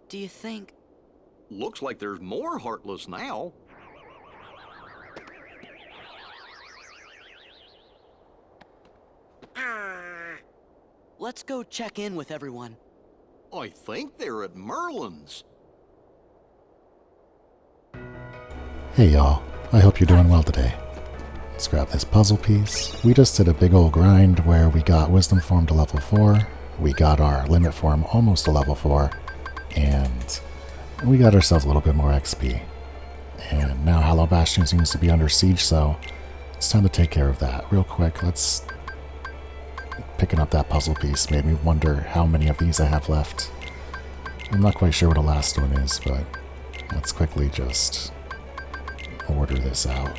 Do you think... Looks like there's more Heartless now. Let's go check in with everyone. I think they're at Merlin's. Hey y'all, I hope you're doing well today. Let's grab this puzzle piece. We just did a big old grind where we got Wisdom Form to level 4, we got our Limit Form almost to level 4, and we got ourselves a little bit more XP. And now Hollow Bastion seems to be under siege, so it's time to take care of that. Real quick, picking up that puzzle piece made me wonder how many of these I have left. I'm not quite sure what the last one is, but let's quickly just order this out.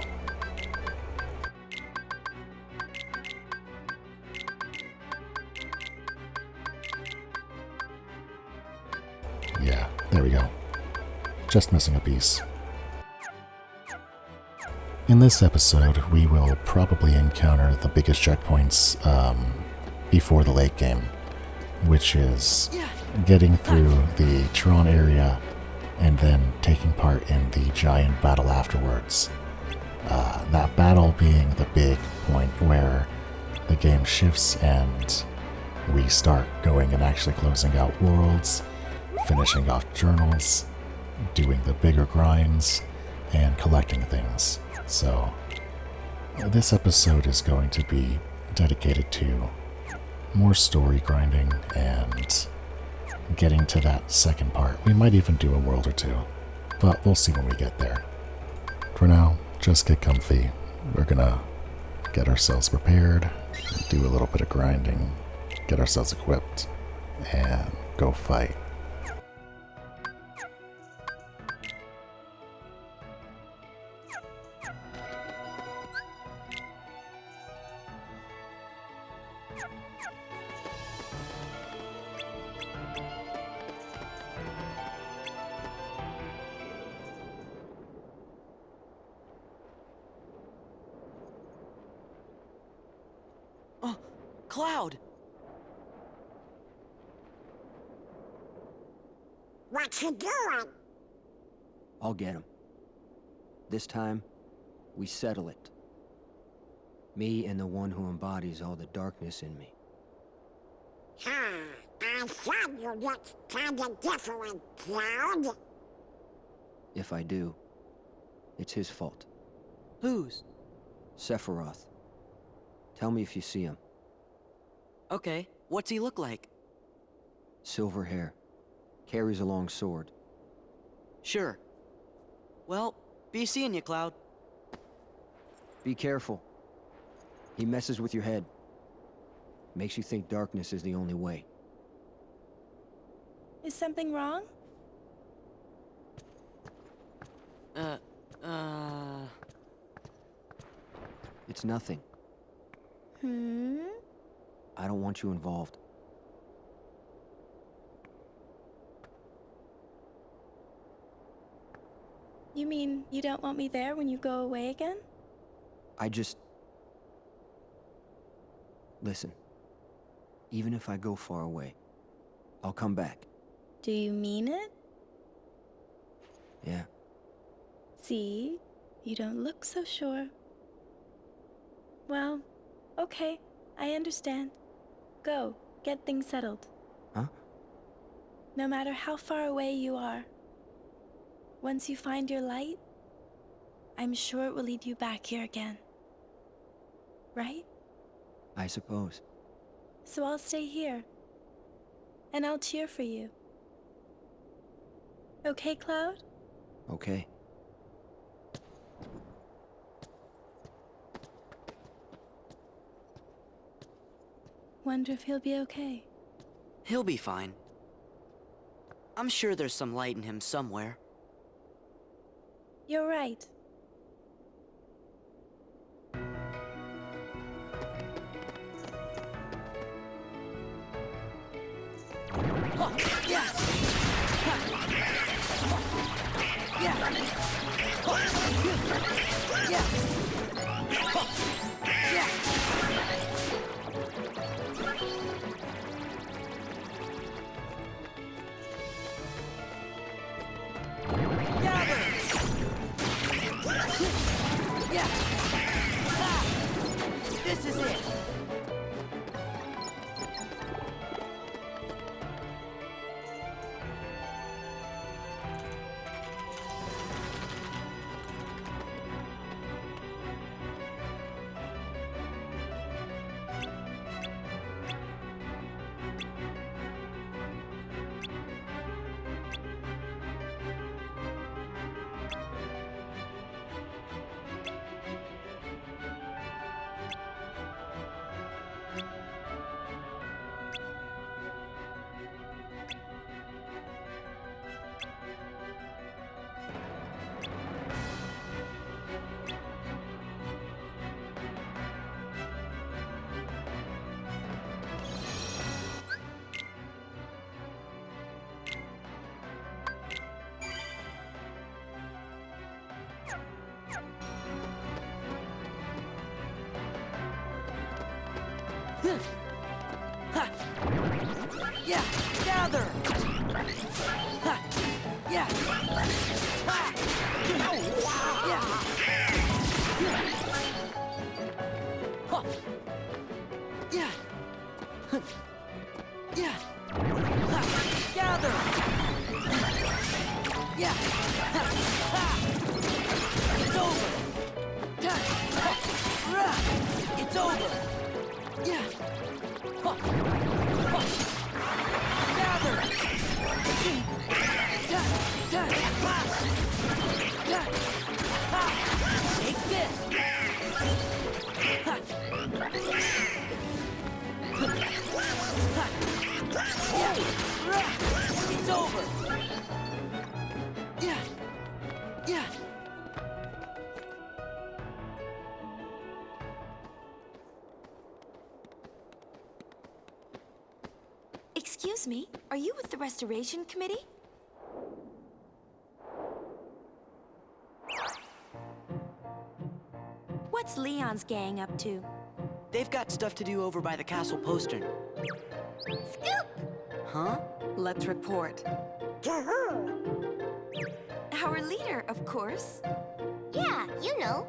Yeah, there we go. Just missing a piece. In this episode, we will probably encounter the biggest checkpoints before the late game, which is getting through the Tron area and then taking part in the giant battle afterwards. That battle being the big point where the game shifts and we start going and actually closing out worlds, finishing off journals, doing the bigger grinds, and collecting things. So, this episode is going to be dedicated to more story grinding and getting to that second part. We might even do a world or two, but we'll see when we get there. For now, just get comfy. We're gonna get ourselves prepared, do a little bit of grinding, get ourselves equipped, and go fight. Cloud! What you doing? I'll get him. This time, we settle it. Me and the one who embodies all the darkness in me. I thought you looked kinda different, Cloud. If I do, it's his fault. Whose? Sephiroth. Tell me if you see him. Okay, what's he look like? Silver hair. Carries a long sword. Sure. Well, be seeing you, Cloud. Be careful. He messes with your head. Makes you think darkness is the only way. Is something wrong? It's nothing. I don't want you involved. You mean you don't want me there when you go away again? Listen. Even if I go far away, I'll come back. Do you mean it? Yeah. See? You don't look so sure. Well, okay. I understand. Go, get things settled. Huh? No matter how far away you are, once you find your light, I'm sure it will lead you back here again. Right? I suppose. So I'll stay here. And I'll cheer for you. Okay, Cloud? Okay. Wonder if he'll be okay. He'll be fine. I'm sure there's some light in him somewhere. You're right. This is it. Yeah, gather! Ha! Yeah! Ha! Yeah! Huh. Yeah! Huh. Yeah! Ha! Gather! Yeah! Ha! Ha! It's over! Ha! Ha! Rah! It's over! Yeah! Huh. Huh. Gather! Take this! It's over! Yeah! Yeah! Excuse me, are you with the Restoration Committee? What's Leon's gang up to? They've got stuff to do over by the castle postern. Scoop! Huh? Let's report. To who? Our leader, of course. Yeah, you know.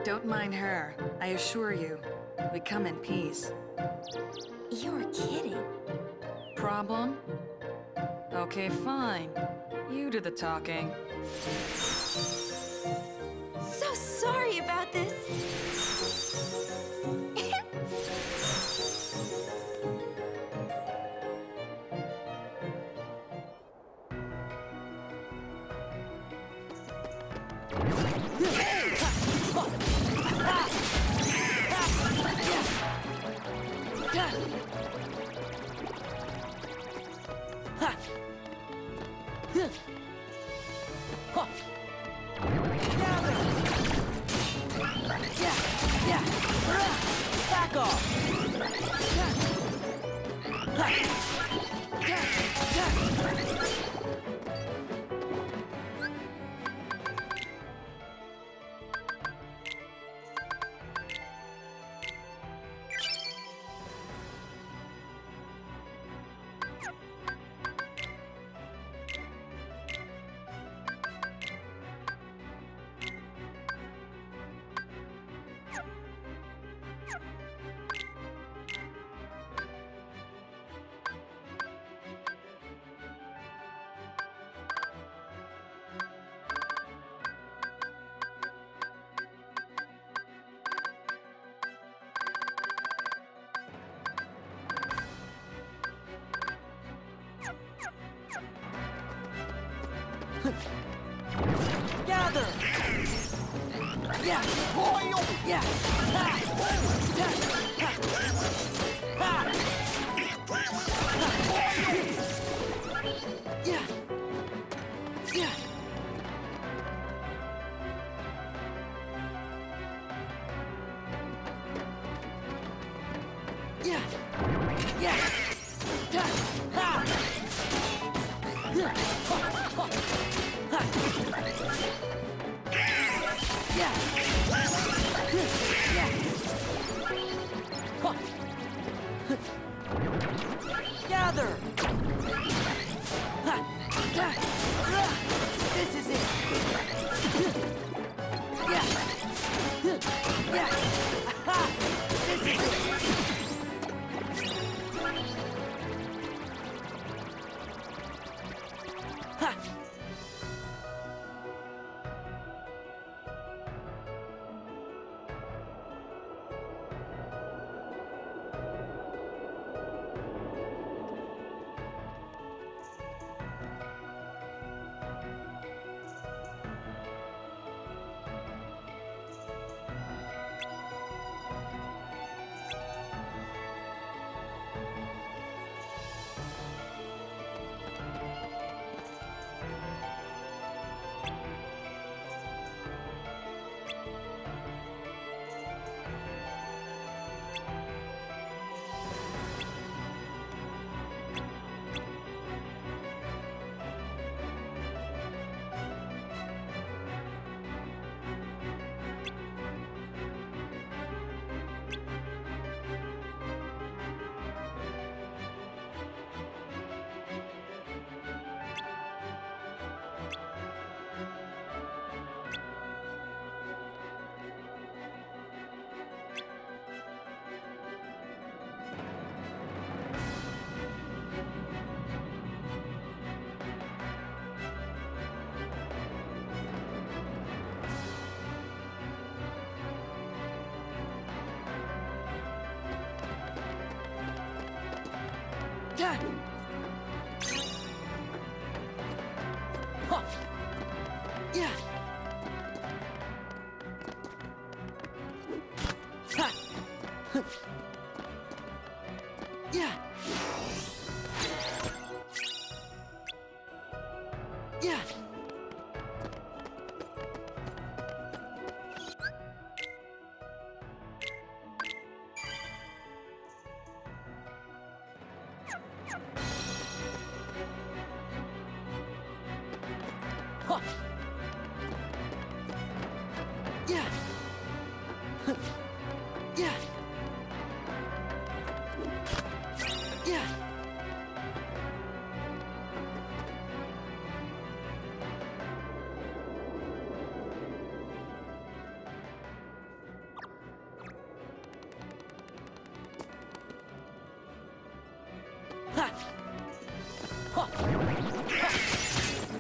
Don't mind her. I assure you, we come in peace. You're kidding. Problem? Okay, fine. You do the talking. So sorry about this. Back off! Gather! Yeah! Yeah! Ha! Ha! Ha! Yeah! Yeah! Yeah! Yeah! Ha! Yeah! Yeah! Yeah! Gather! This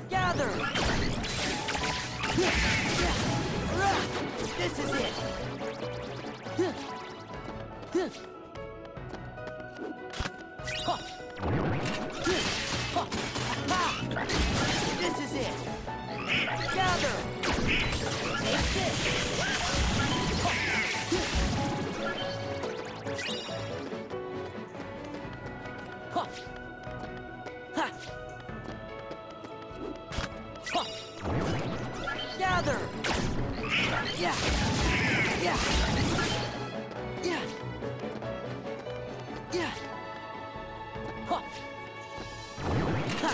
Gather! This is it! This is it! Gather! Take this! Gather! Yeah! Yeah! Yeah! Yeah! Ha! Ha!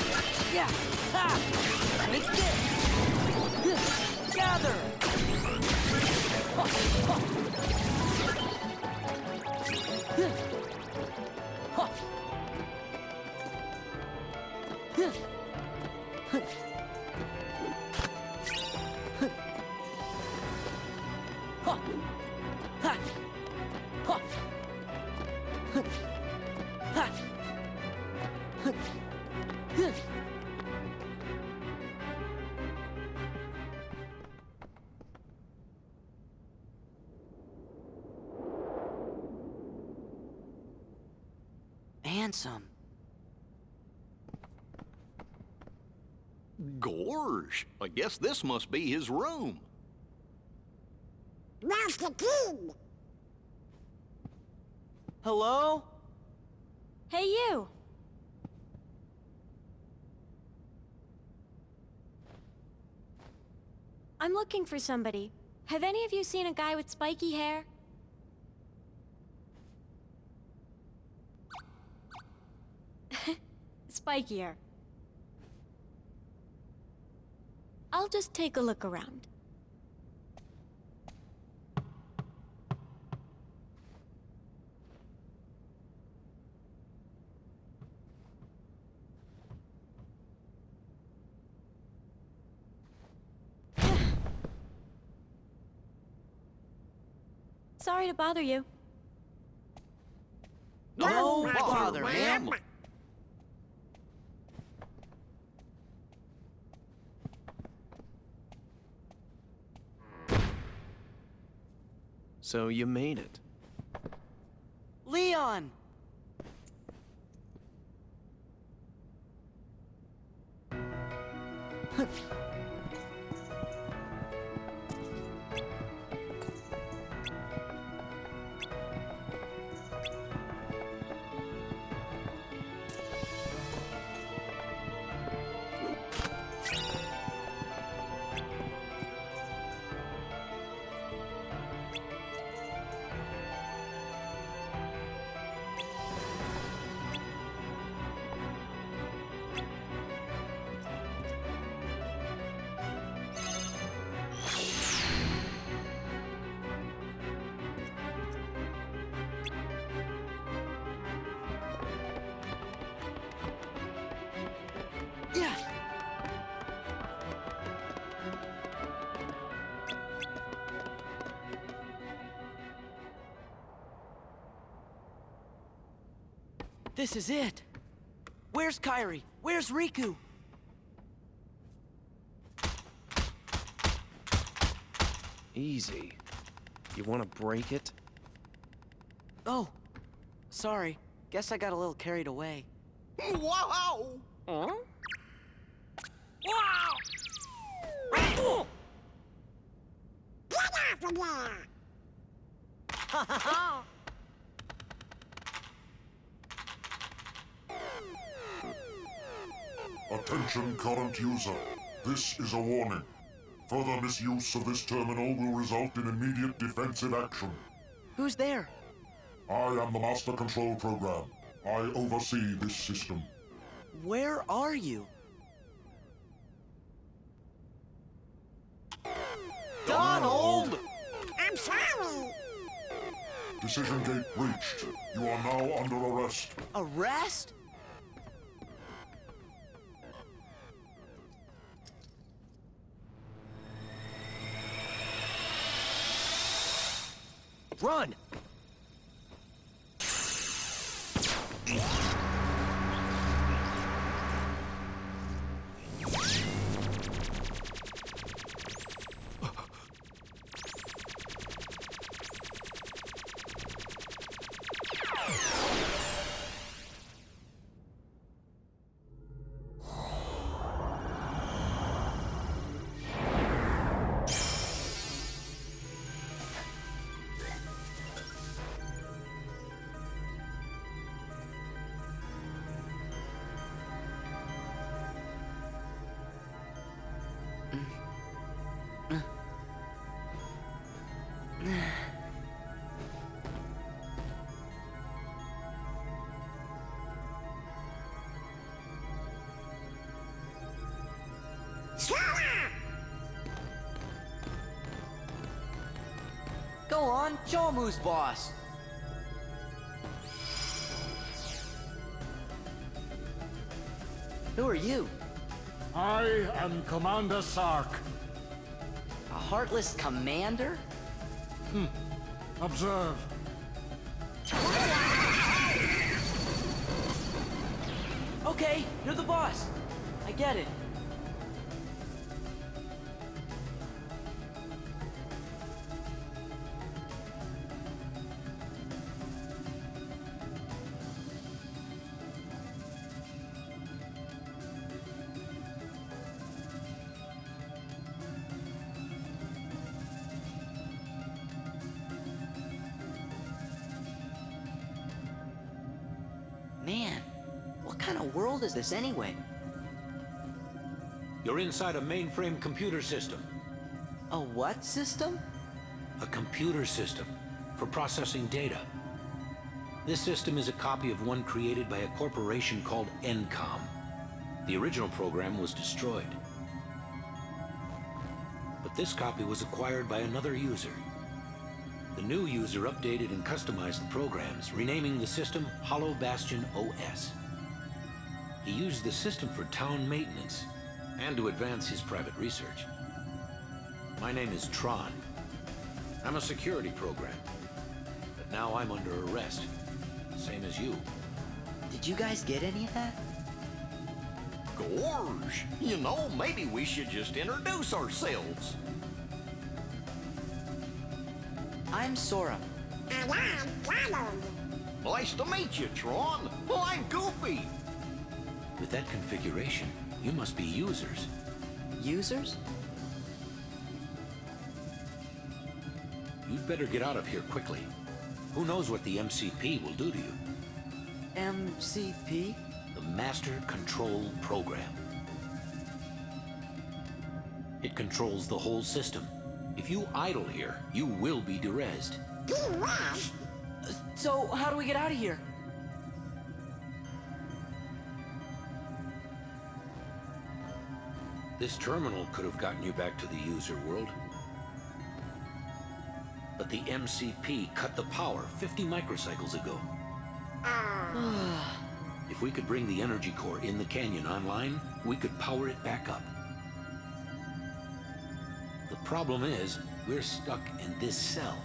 Yeah! Ha! Take this! Gather! Ha! Ha! Ha! Handsome. Gorge, I guess this must be his room. Master King! Hello? Hey, you! I'm looking for somebody. Have any of you seen a guy with spiky hair? Spikier. I'll just take a look around. Sorry to bother you. No bother, ma'am. So you made it. Leon! Yeah! This is it! Where's Kairi? Where's Riku? Easy. You want to break it? Oh, sorry. Guess I got a little carried away. Wow! Huh? Get off of there! Attention current user. This is a warning. Further misuse of this terminal will result in immediate defensive action. Who's there? I am the Master Control Program. I oversee this system. Where are you? Donald! I'm sorry! Decision gate breached. You are now under arrest. Arrest? Run! Go on, show 'em who's boss. Who are you? I am Commander Sark. A Heartless commander? Observe. Okay, you're the boss. I get it. Man, what kind of world is this anyway? You're inside a mainframe computer system. A what system? A computer system for processing data. This system is a copy of one created by a corporation called ENCOM. The original program was destroyed. But this copy was acquired by another user. The new user updated and customized the programs, renaming the system Hollow Bastion OS. He used the system for town maintenance and to advance his private research. My name is Tron. I'm a security program. Now I'm under arrest. Same as you. Did you guys get any of that? Gorge! You know, maybe we should just introduce ourselves. I'm Sora. And I'm Donald. Nice to meet you, Tron. Well, I'm Goofy. With that configuration, you must be users. Users? You'd better get out of here quickly. Who knows what the MCP will do to you? MCP? The Master Control Program. It controls the whole system. If you idle here, you will be derezzed. Derez? So, how do we get out of here? This terminal could have gotten you back to the user world. But the MCP cut the power 50 microcycles ago. If we could bring the energy core in the canyon online, we could power it back up. The problem is, we're stuck in this cell.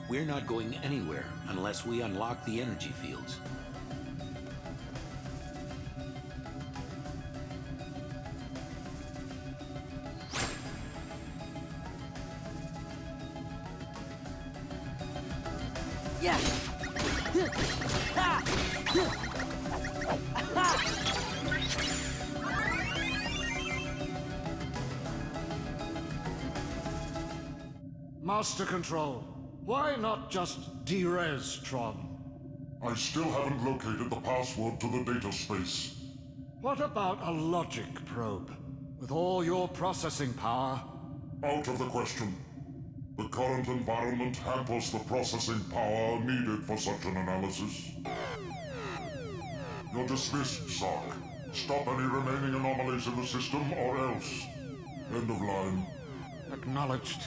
We're not going anywhere unless we unlock the energy fields. Yeah! Master Control, why not just derez Tron? I still haven't located the password to the data space. What about a logic probe? With all your processing power? Out of the question. The current environment hampers the processing power needed for such an analysis. You're dismissed, Sark. Stop any remaining anomalies in the system, or else. End of line. Acknowledged.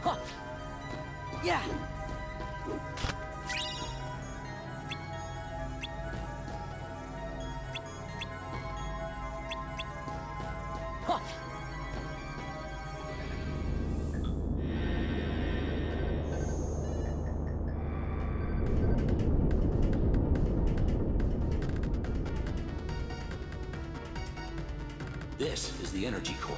Huh. Yeah. Huh. This is the energy core.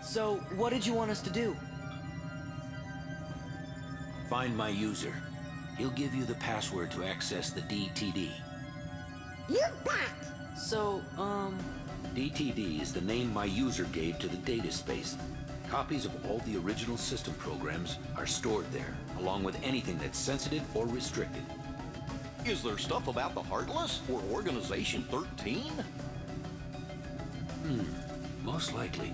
So, what did you want us to do? Find my user. He'll give you the password to access the DTD. You bet! So, DTD is the name my user gave to the data space. Copies of all the original system programs are stored there, along with anything that's sensitive or restricted. Is there stuff about the Heartless or Organization 13? Most likely.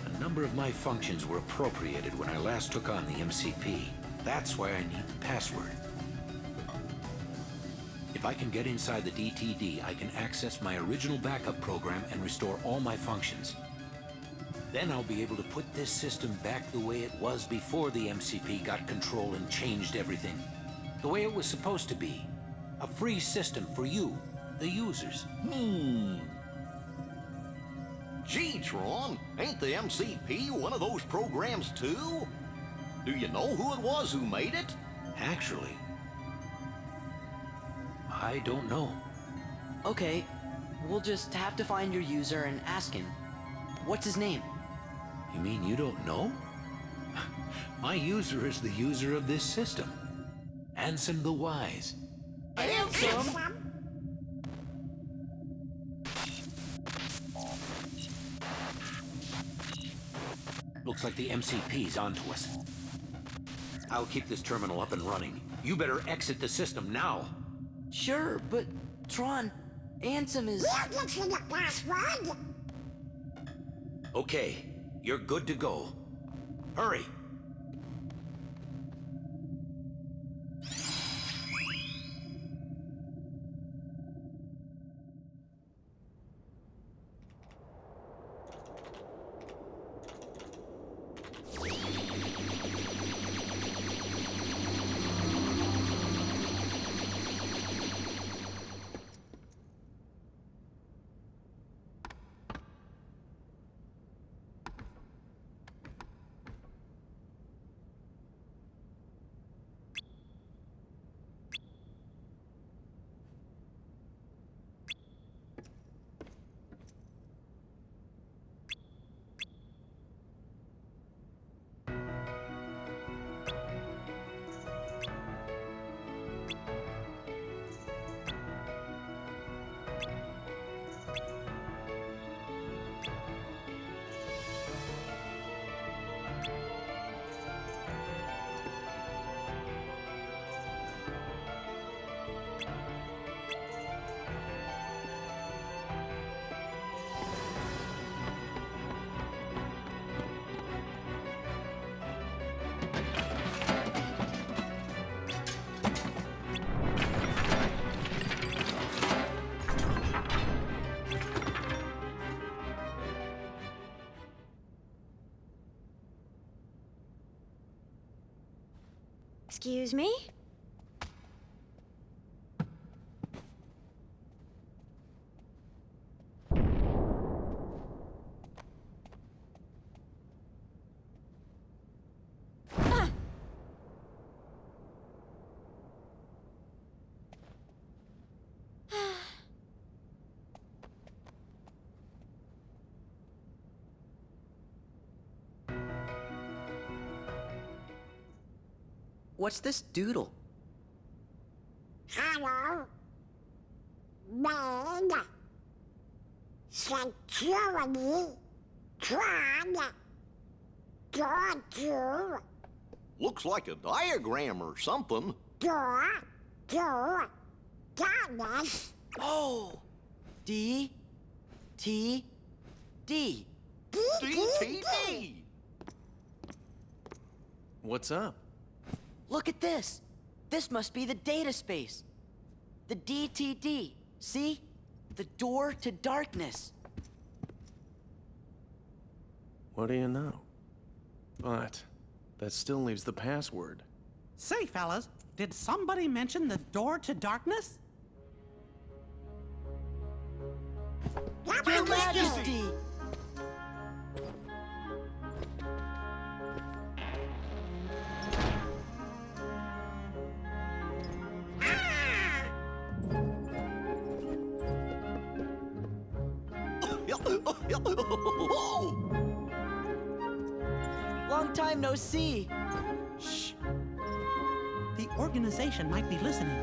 A number of my functions were appropriated when I last took on the MCP. That's why I need the password. If I can get inside the DTD, I can access my original backup program and restore all my functions. Then I'll be able to put this system back the way it was before the MCP got control and changed everything. The way it was supposed to be. A free system for you, the users. Gee, Tron, ain't the MCP one of those programs too? Do you know who it was who made it? Actually, I don't know. okay, we'll just have to find your user and ask him. What's his name? You mean you don't know? My user is the user of this system. Ansem the Wise. Ansem? Looks like the MCP's onto us. I'll keep this terminal up and running. You better exit the system now. Sure, but Tron, Ansem is... We'll get you the password. Okay, you're good to go. Hurry! Excuse me? What's this doodle? Hello? Main. Security. Tron. Door to. Looks like a diagram or something. Door to. Darkness. Oh! D. T. D. DTD! What's up? Look at this! This must be the data space. The DTD. See? The door to darkness. What do you know? But that still leaves the password. Say, fellas, did somebody mention the door to darkness? Your Majesty! Long time no see. Shh. The organization might be listening.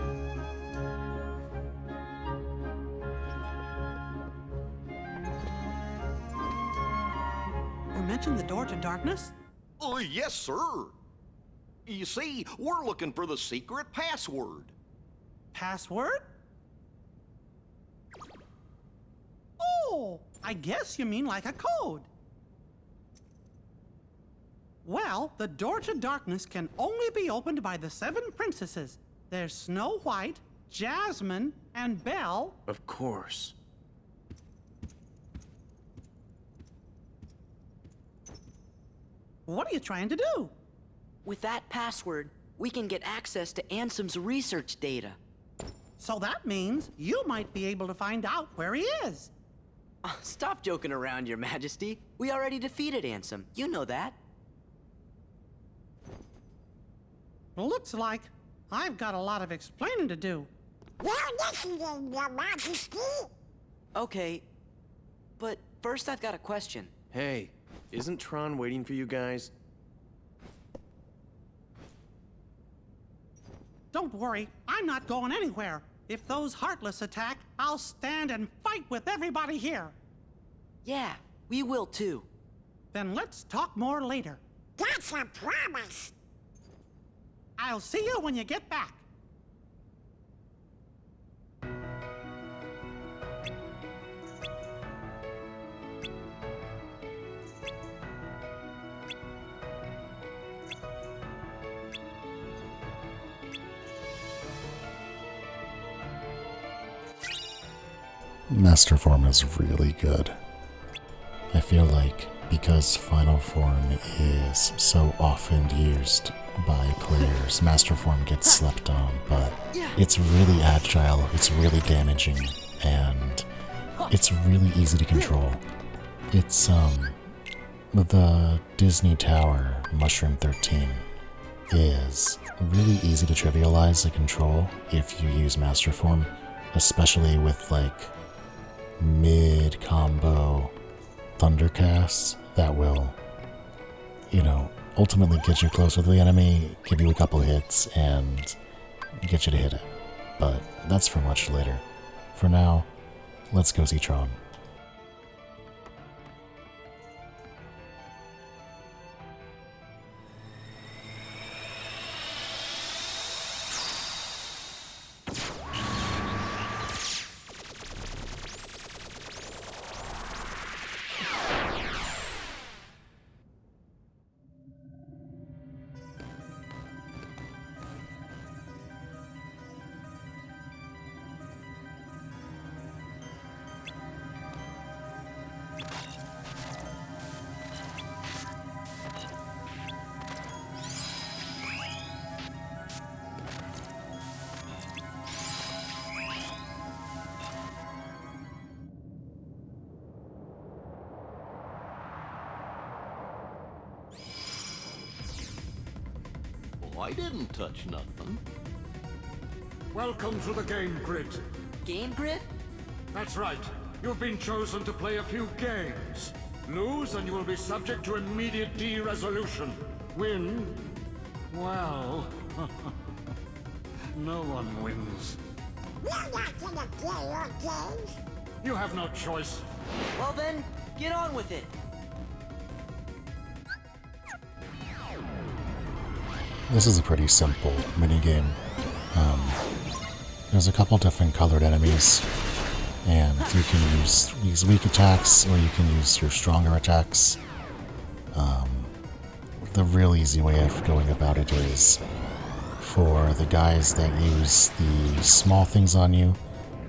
You mentioned the door to darkness? Oh, yes, sir. You see, we're looking for the secret password. Password? Oh, I guess you mean like a code. Well, the door to darkness can only be opened by the 7 princesses. There's Snow White, Jasmine, and Belle. Of course. What are you trying to do? With that password, we can get access to Ansem's research data. So that means you might be able to find out where he is. Stop joking around, Your Majesty. We already defeated Ansem. You know that. Looks like I've got a lot of explaining to do. We're listening, Your Majesty. Okay, but first I've got a question. Hey, isn't Tron waiting for you guys? Don't worry, I'm not going anywhere. If those Heartless attack, I'll stand and fight with everybody here. Yeah, we will too. Then let's talk more later. That's a promise. I'll see you when you get back. Master Form is really good. I feel like because Final Form is so often used by players, Master Form gets slept on, but it's really agile, it's really damaging, and it's really easy to control. It's, the Disney Tower, Mushroom 13, is really easy to trivialize and control if you use Master Form, especially with, like, mid-combo thundercasts that will, you know, ultimately get you closer to the enemy, give you a couple hits, and get you to hit it. But that's for much later. For now, let's go see Tron. I didn't touch nothing. Welcome to the game grid. Game grid? That's right. You've been chosen to play a few games. Lose and you will be subject to immediate de-resolution. Win? Well... no one wins. We're not gonna play your games. You have no choice. Well then, get on with it. This is a pretty simple minigame. There's a couple different colored enemies, and you can use weak attacks, or you can use your stronger attacks. The real easy way of going about it is for the guys that use the small things on you,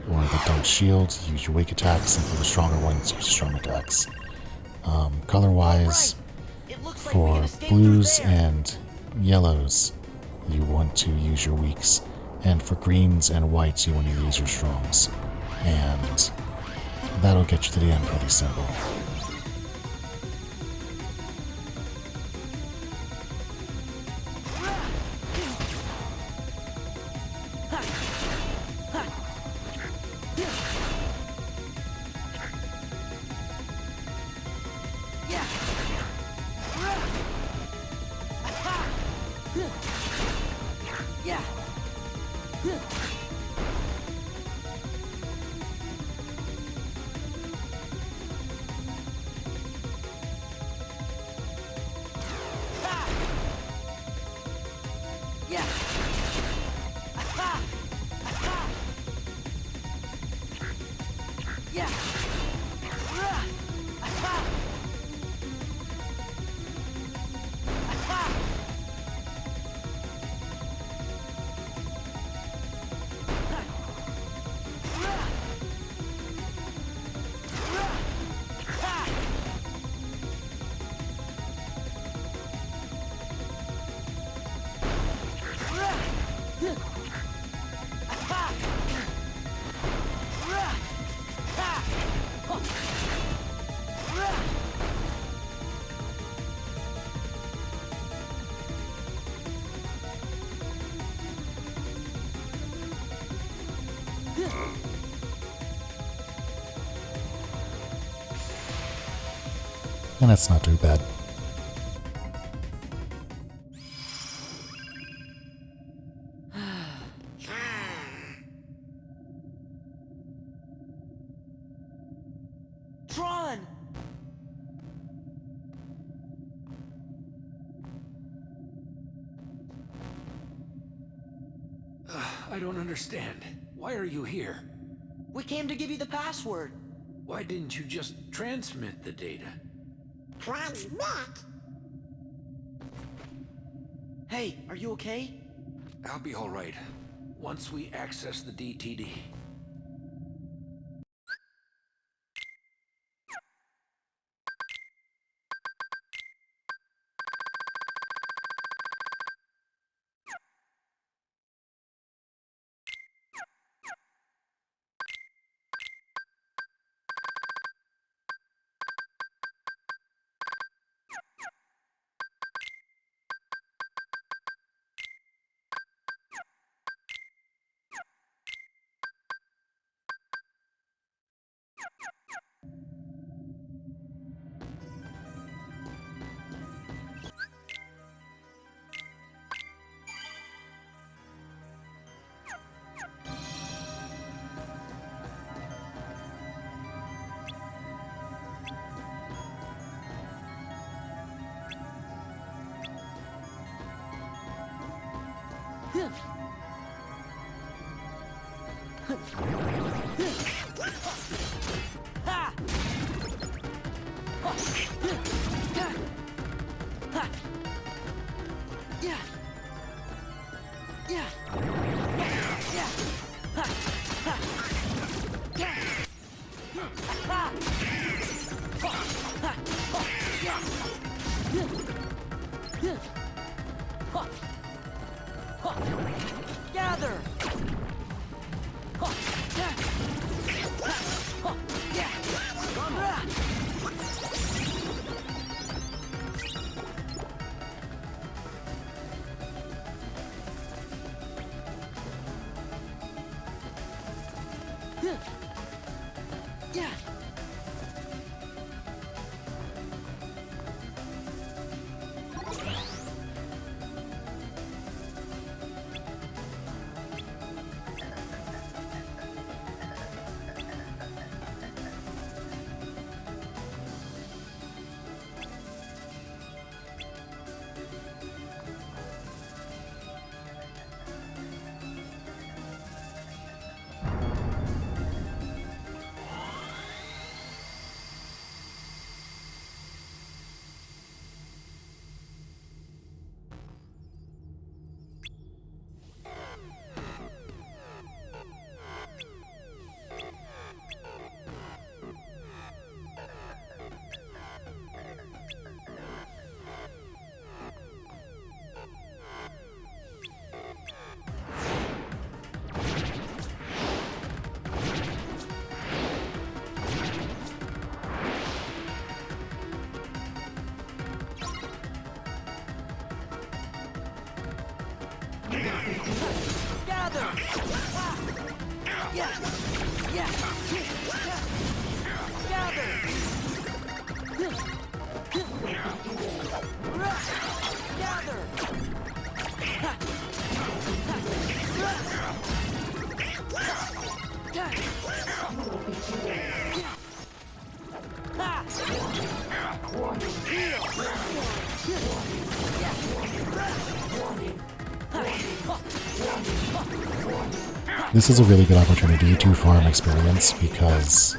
or that don't shield, use your weak attacks, and for the stronger ones, use strong attacks. Color-wise, for blues and yellows, you want to use your weaks, and for greens and whites, you want to use your strongs. And that'll get you to the end pretty simple. And that's not too bad. Tron! I don't understand. Why are you here? We came to give you the password. Why didn't you just transmit the data? Transmit? Hey, are you okay? I'll be all right once we access the DTD. Gather! Gather! Gather! This is a really good opportunity to farm experience because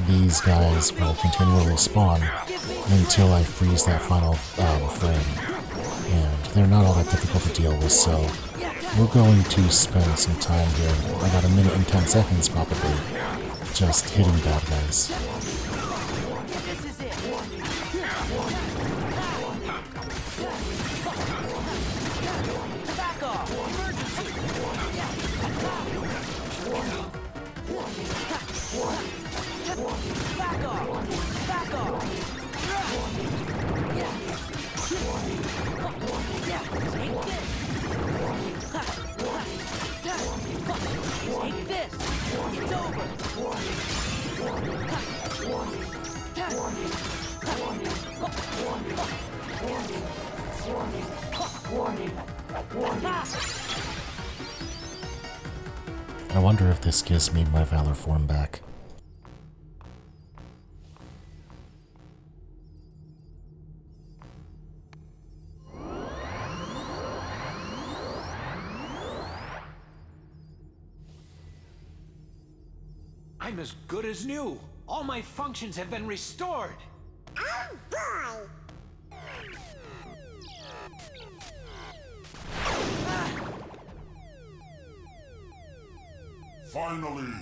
these guys will continually spawn until I freeze that final frame. And they're not all that difficult to deal with, so we're going to spend some time here, about 1 minute and 10 seconds probably, just hitting bad guys. I wonder if this gives me my Valor form back. I'm as good as new. All my functions have been restored. Oh boy! Finally,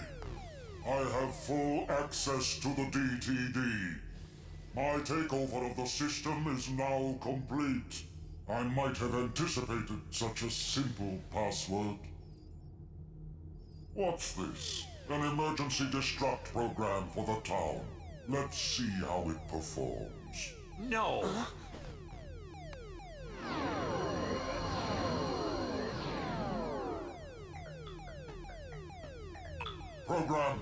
I have full access to the DTD. My takeover of the system is now complete. I might have anticipated such a simple password. What's this? An emergency destruct program for the town. Let's see how it performs. No. Program,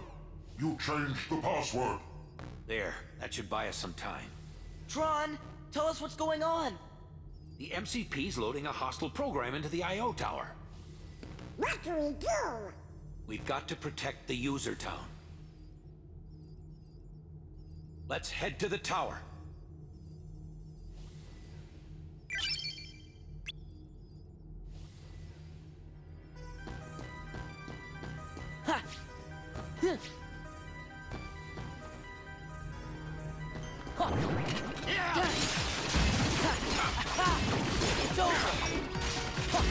you changed the password. There, that should buy us some time. Tron, tell us what's going on. The MCP's loading a hostile program into the I.O. tower. What do we do? We've got to protect the user town. Let's head to the tower. Ha! Huh. Huh. Yeah. Ha. Ha. It's over! Ha.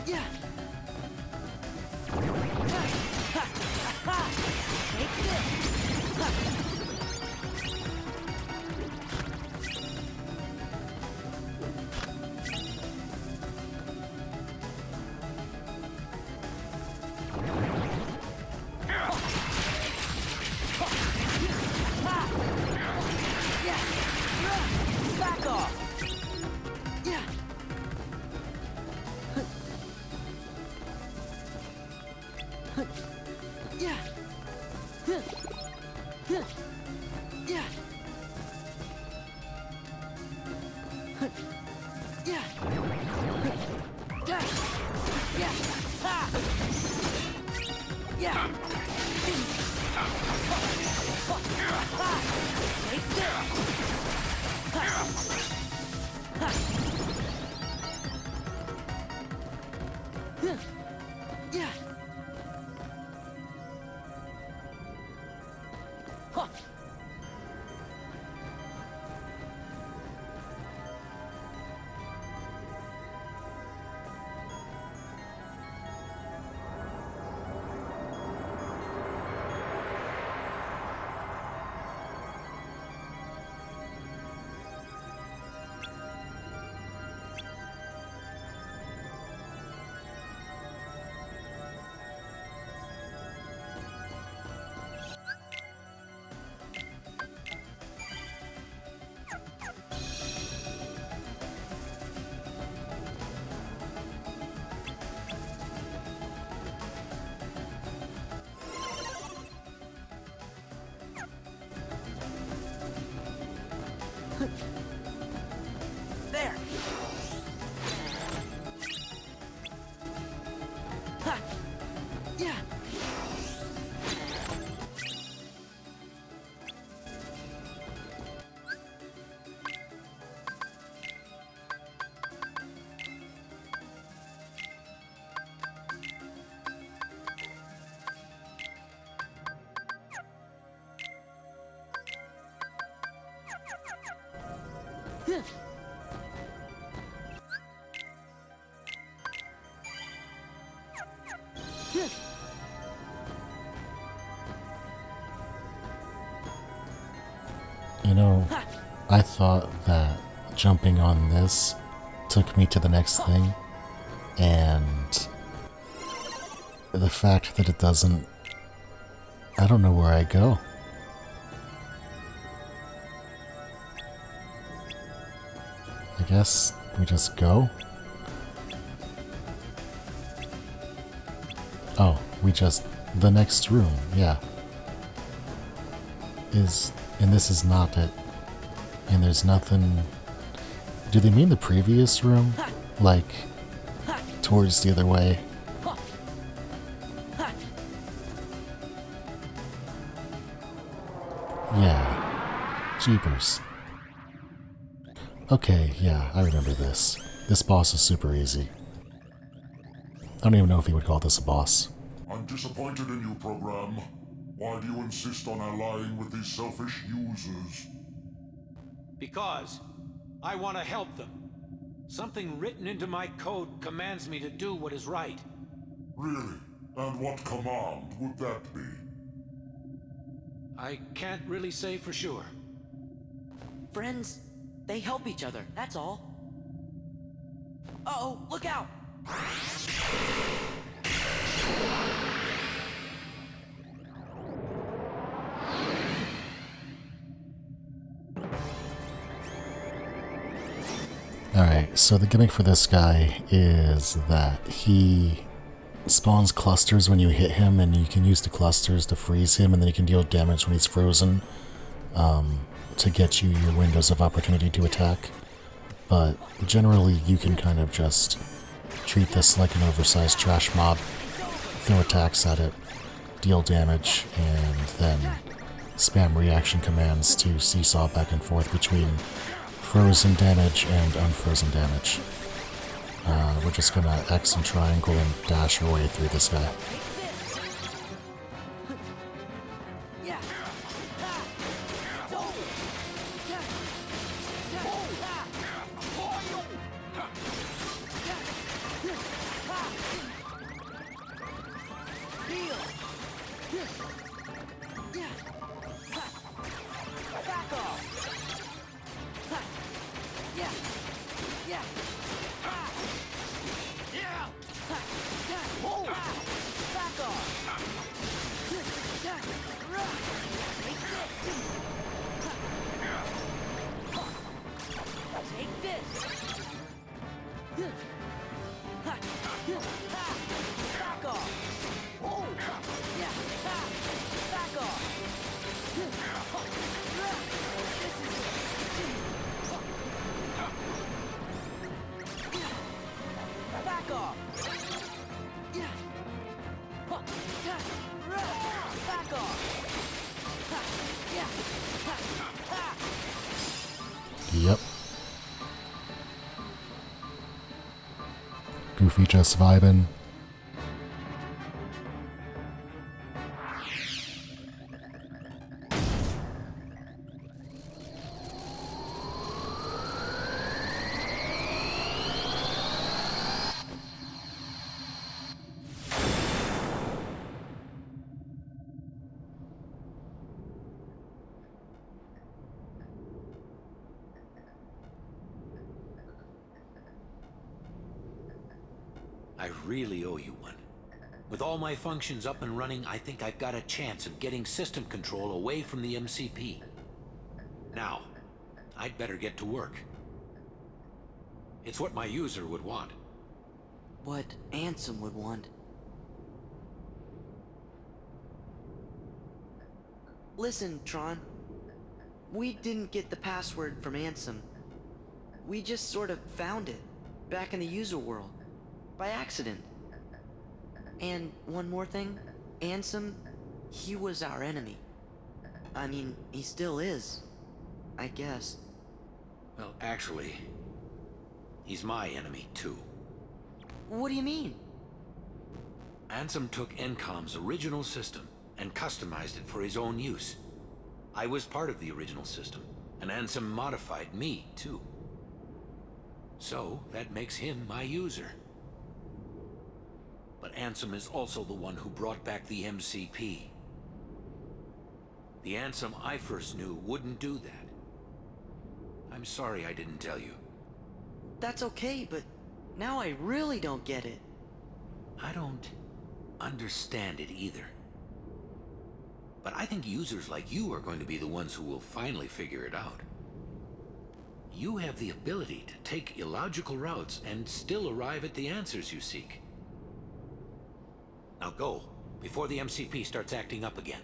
Yeah. Take this. Back off. Yeah. Yeah. Yeah. Yeah. Yeah. Yeah. Ha. Yeah. Take this. Yeah. Huh. There. Ha. Yeah. Yeah. Yeah. You know, I thought that jumping on this took me to the next thing, and the fact that it doesn't, I don't know where I go. I guess we just go? Oh, we just... the next room, yeah. And this is not it. And there's nothing... Do they mean the previous room? Like, towards the other way? Yeah. Jeepers. Okay, yeah, I remember this. This boss is super easy. I don't even know if he would call this a boss. I'm disappointed in you, program. Why do you insist on allying with these selfish users? Because I want to help them. Something written into my code commands me to do what is right. Really? And what command would that be? I can't really say for sure. Friends, they help each other, that's all. Uh-oh, look out! Alright, so the gimmick for this guy is that he spawns clusters when you hit him, and you can use the clusters to freeze him, and then you can deal damage when he's frozen to get you your windows of opportunity to attack. But generally you can kind of just treat this like an oversized trash mob, throw attacks at it, deal damage, and then spam reaction commands to seesaw back and forth between frozen damage and unfrozen damage. We're just gonna X and triangle and dash our way through this guy. Yep. Goofy just vibing. I really owe you one. With all my functions up and running, I think I've got a chance of getting system control away from the MCP. Now, I'd better get to work. It's what my user would want. What Ansem would want. Listen, Tron. We didn't get the password from Ansem. We just sort of found it, back in the user world. By accident. And one more thing, Ansem, he was our enemy. I mean, he still is, I guess. Well, actually, he's my enemy, too. What do you mean? Ansem took Encom's original system and customized it for his own use. I was part of the original system, and Ansem modified me, too. So, that makes him my user. But Ansem is also the one who brought back the MCP. The Ansem I first knew wouldn't do that. I'm sorry I didn't tell you. That's okay, but now I really don't get it. I don't understand it either. But I think users like you are going to be the ones who will finally figure it out. You have the ability to take illogical routes and still arrive at the answers you seek. Now go, before the MCP starts acting up again.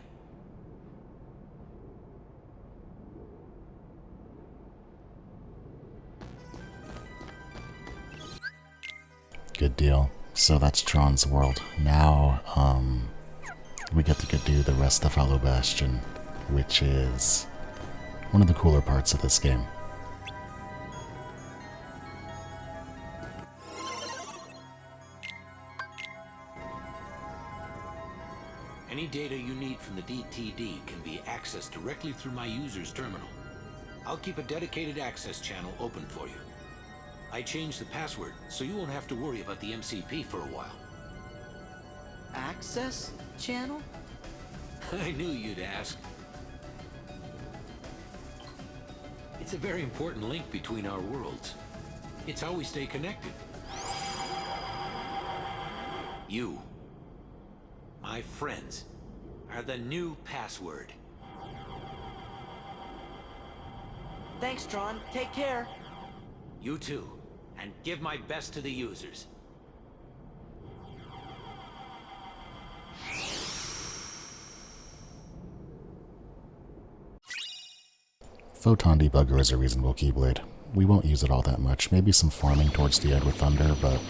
Good deal. So that's Tron's world. Now, we get to do the rest of Hollow Bastion, which is one of the cooler parts of this game. Any data you need from the DTD can be accessed directly through my user's terminal. I'll keep a dedicated access channel open for you. I changed the password, so you won't have to worry about the MCP for a while. Access channel? I knew you'd ask. It's a very important link between our worlds. It's how we stay connected. You, my friends, are the new password. Thanks, Tron. Take care. You too. And give my best to the users. Photon Debugger is a reasonable Keyblade. We won't use it all that much. Maybe some farming towards the end with Thunder, but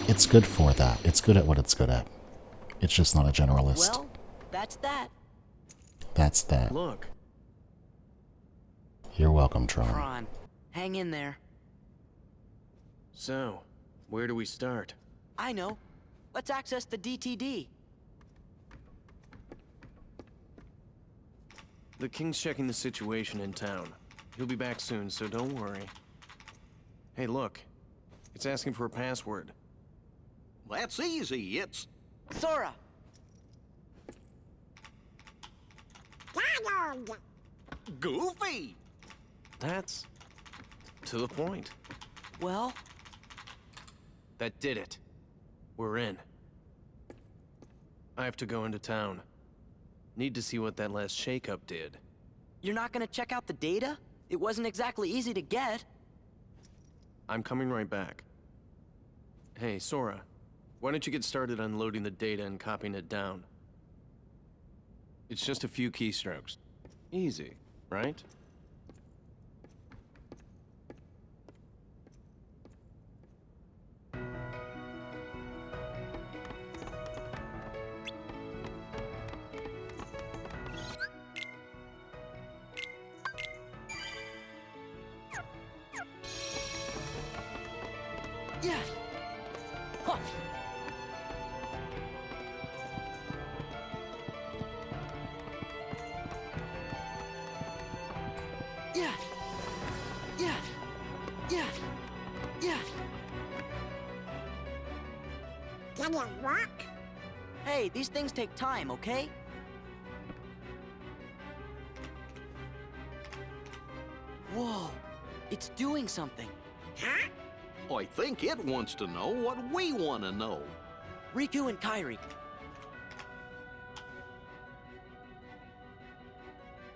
it's good for that. It's good at what it's good at. It's just not a generalist. Well, that's that. That's that. Look. You're welcome, Tron. Tron, hang in there. So, where do we start? I know. Let's access the DTD. The King's checking the situation in town. He'll be back soon, so don't worry. Hey, look. It's asking for a password. That's easy. It's... Sora! Donald! Goofy! That's... to the point. Well? That did it. We're in. I have to go into town. Need to see what that last shakeup did. You're not gonna check out the data? It wasn't exactly easy to get. I'm coming right back. Hey, Sora. Why don't you get started unloading the data and copying it down? It's just a few keystrokes. Easy, right? Yeah! Huh. Yeah! Yeah! Yeah! Yeah! Can you walk? Hey, these things take time, okay? Whoa! It's doing something. Huh? I think it wants to know what we want to know. Riku and Kairi.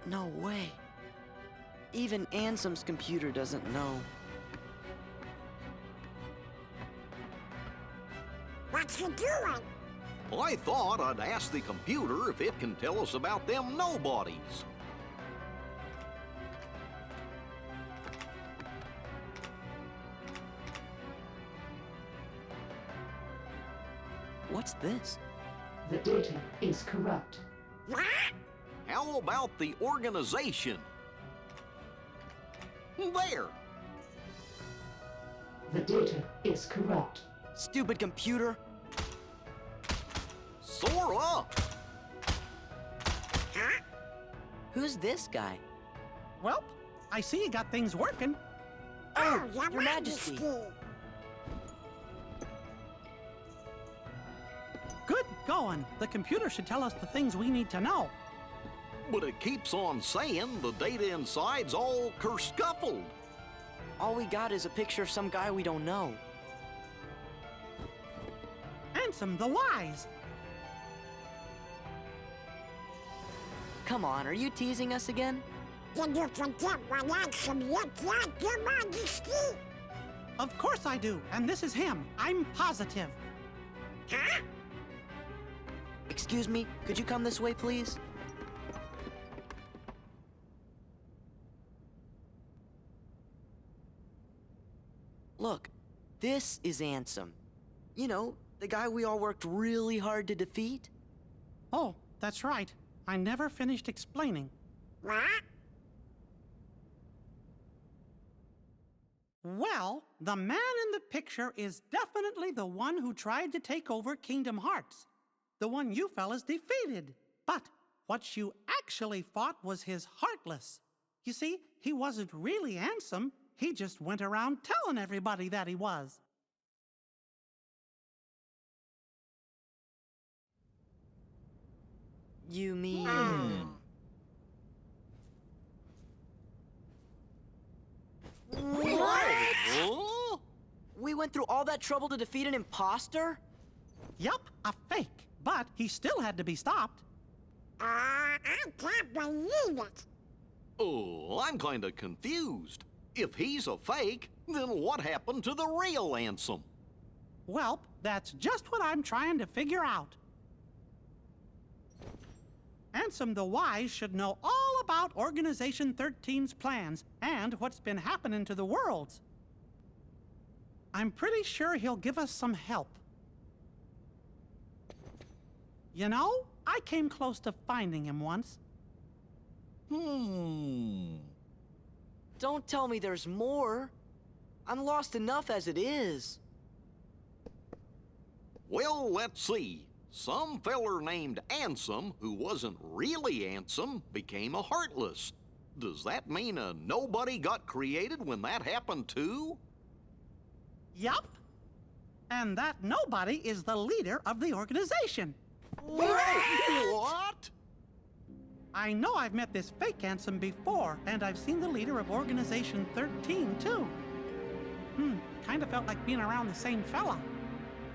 No way. Even Ansem's computer doesn't know. What's he doing? I thought I'd ask the computer if it can tell us about them nobodies. What's this? The data is corrupt. What? How about the organization? There! The data is corrupt. Stupid computer. Sora! Huh? Who's this guy? Well, I see you got things working. Oh, Your Majesty. Good going. The computer should tell us the things we need to know. But it keeps on saying the data inside's all kerscuffled. All we got is a picture of some guy we don't know. Ansem the Wise. Come on, are you teasing us again? Did you forget what Ansem looked like, Your Majesty? Of course I do, and this is him. I'm positive. Huh? Excuse me, could you come this way, please? Look, this is Ansem. You know, the guy we all worked really hard to defeat. Oh, that's right. I never finished explaining. What? Well, the man in the picture is definitely the one who tried to take over Kingdom Hearts. The one you fellas defeated. But what you actually fought was his Heartless. You see, he wasn't really Ansem. He just went around telling everybody that he was. You mean... What? Huh? We went through all that trouble to defeat an imposter? Yup, a fake. But he still had to be stopped. I can't believe it. Oh, I'm kind of confused. If he's a fake, then what happened to the real Ansem? Welp, that's just what I'm trying to figure out. Ansem the Wise should know all about Organization 13's plans and what's been happening to the worlds. I'm pretty sure he'll give us some help. You know, I came close to finding him once. Don't tell me there's more. I'm lost enough as it is. Well, let's see. Some feller named Ansem, who wasn't really Ansem, became a Heartless. Does that mean a nobody got created when that happened too? Yup. And that nobody is the leader of the organization. What? I know I've met this fake Ansem before, and I've seen the leader of Organization 13 too. Kinda felt like being around the same fella.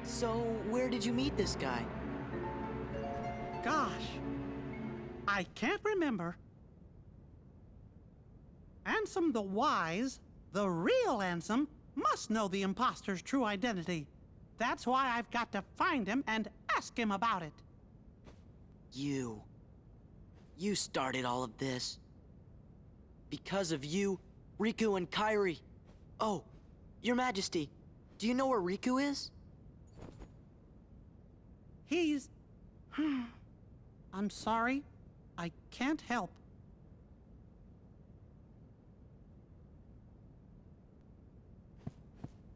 So, where did you meet this guy? Gosh, I can't remember. Ansem the Wise, the real Ansem, must know the imposter's true identity. That's why I've got to find him and ask him about it. You started all of this. Because of you, Riku and Kairi. Oh, Your Majesty, do you know where Riku is? He's... I'm sorry. I can't help.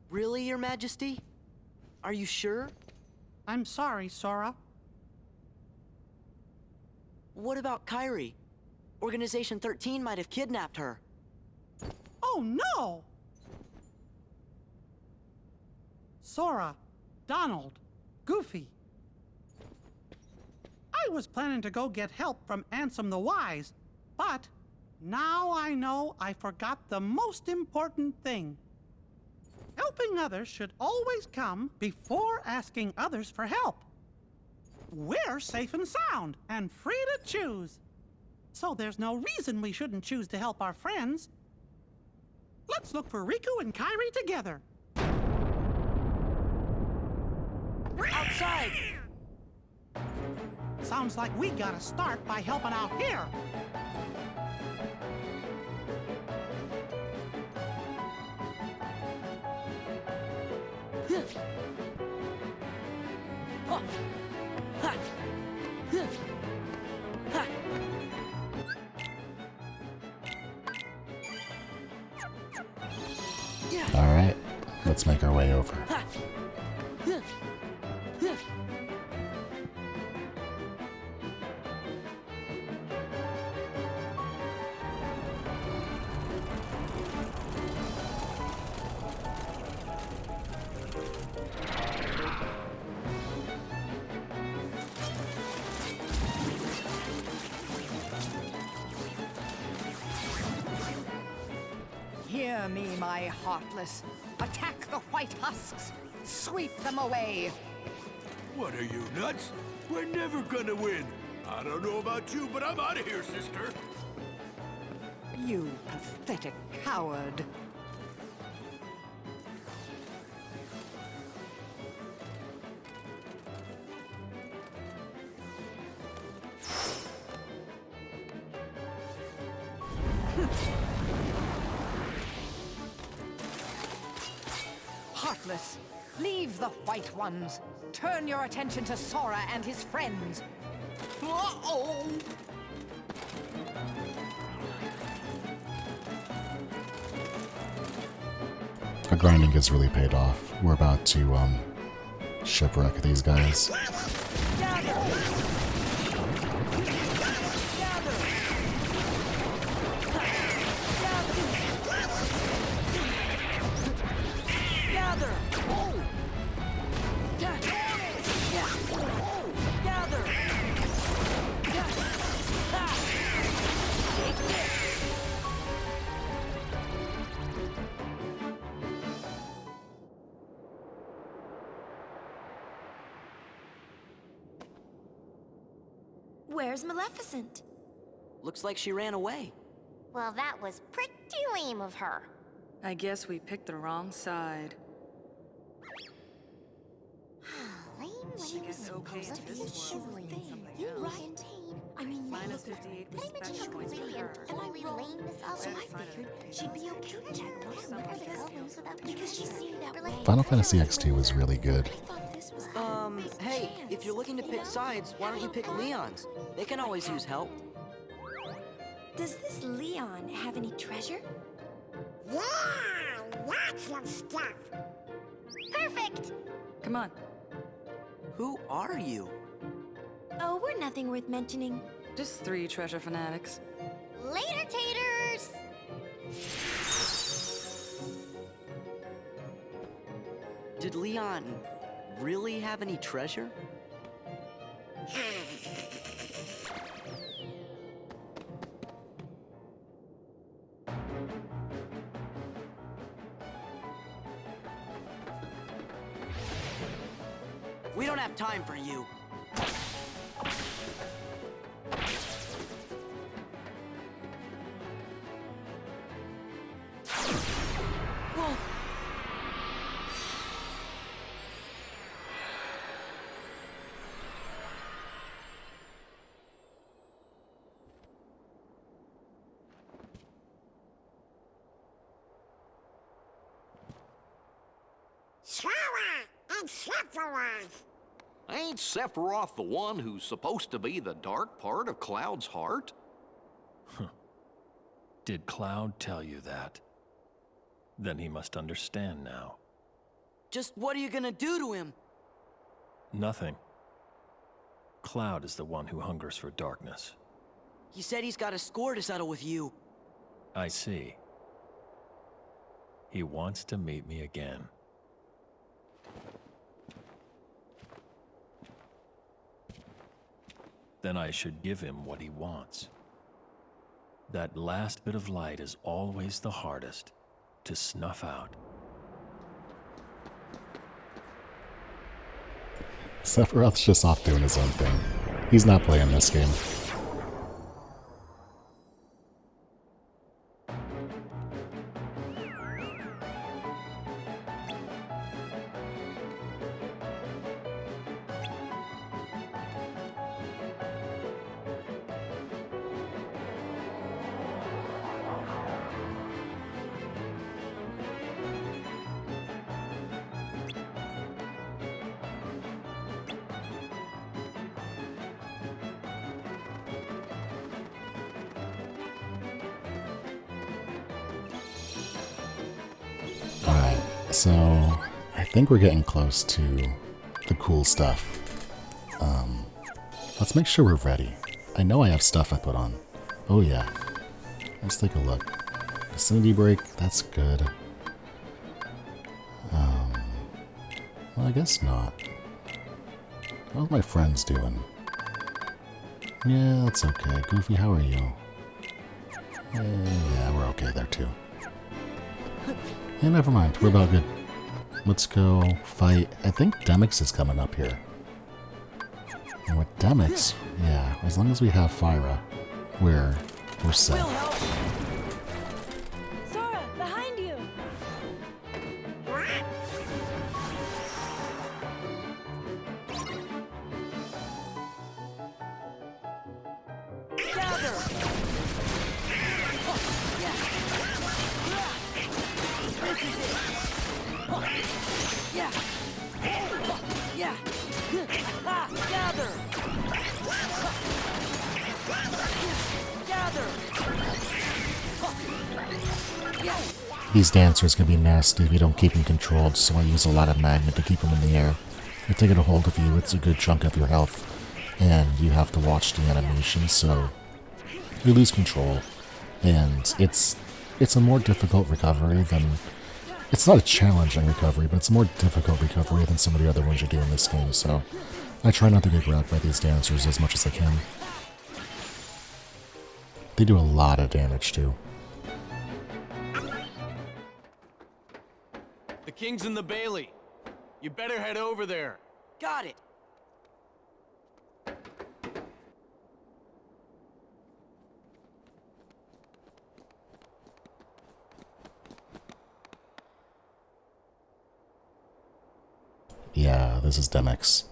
Really, Your Majesty? Are you sure? I'm sorry, Sora. What about Kairi? Organization 13 might have kidnapped her. Oh, no! Sora, Donald, Goofy. I was planning to go get help from Ansem the Wise, but now I know I forgot the most important thing. Helping others should always come before asking others for help. We're safe and sound and free to choose. So there's no reason we shouldn't choose to help our friends. Let's look for Riku and Kairi together. Outside! Sounds like we gotta start by helping out here. All right, let's make our way over. Hear me, my Heartless. Attack the white husks. Sweep them away. What are you, nuts? We're never gonna win. I don't know about you, but I'm out of here, sister. You pathetic coward. Heartless, leave the White Ones. Turn your attention to Sora and his friends. Uh-oh! Our grinding has really paid off. We're about to shipwreck these guys. Where's Maleficent? Looks like she ran away. Well, that was pretty lame of her. I guess we picked the wrong side. Lame, okay to this world. You right. I mean, Minus 58 pretty much special points completely for her. and totally lame this up. So I figured she'd be okay to take her because she seemed that way. Final Fantasy X2 was really good. Hey, if you're looking to pick sides, why don't you pick Leon's? They can always use help. Does this Leon have any treasure? Yeah, lots of stuff. Perfect! Come on. Who are you? Oh, we're nothing worth mentioning. Just 3 treasure fanatics. Later, taters! Did Leon really have any treasure? We don't have time for you. Whoa! Sora and Sephiroth. Ain't Sephiroth the one who's supposed to be the dark part of Cloud's heart? Did Cloud tell you that? Then he must understand now. Just what are you gonna do to him? Nothing. Cloud is the one who hungers for darkness. He said he's got a score to settle with you. I see. He wants to meet me again. Then I should give him what he wants. That last bit of light is always the hardest to snuff out. Sephiroth's just off doing his own thing. He's not playing this game. So, I think we're getting close to the cool stuff. Let's make sure we're ready. I know I have stuff I put on. Oh yeah. Let's take a look. Vicinity break, that's good. Well, I guess not. How's my friends doing? Yeah, that's okay. Goofy, how are you? Yeah, we're okay there too. Yeah, never mind. We're about good. Let's go fight. I think Demix is coming up here. And with Demix, yeah, as long as we have Fyra, we're set. Gather! Yeah. This is it! Yeah! Yeah! Gather! Gather! Yeah! These dancers can be nasty if you don't keep them controlled, so I use a lot of magnet to keep them in the air. If they get a hold of you, it's a good chunk of your health, and you have to watch the animation, so you lose control. And it's a more difficult recovery than... It's not a challenging recovery, but it's a more difficult recovery than some of the other ones you do in this game, so I try not to get grabbed by these dancers as much as I can. They do a lot of damage, too. The King's in the Bailey. You better head over there. Got it! Yeah, this is Demix.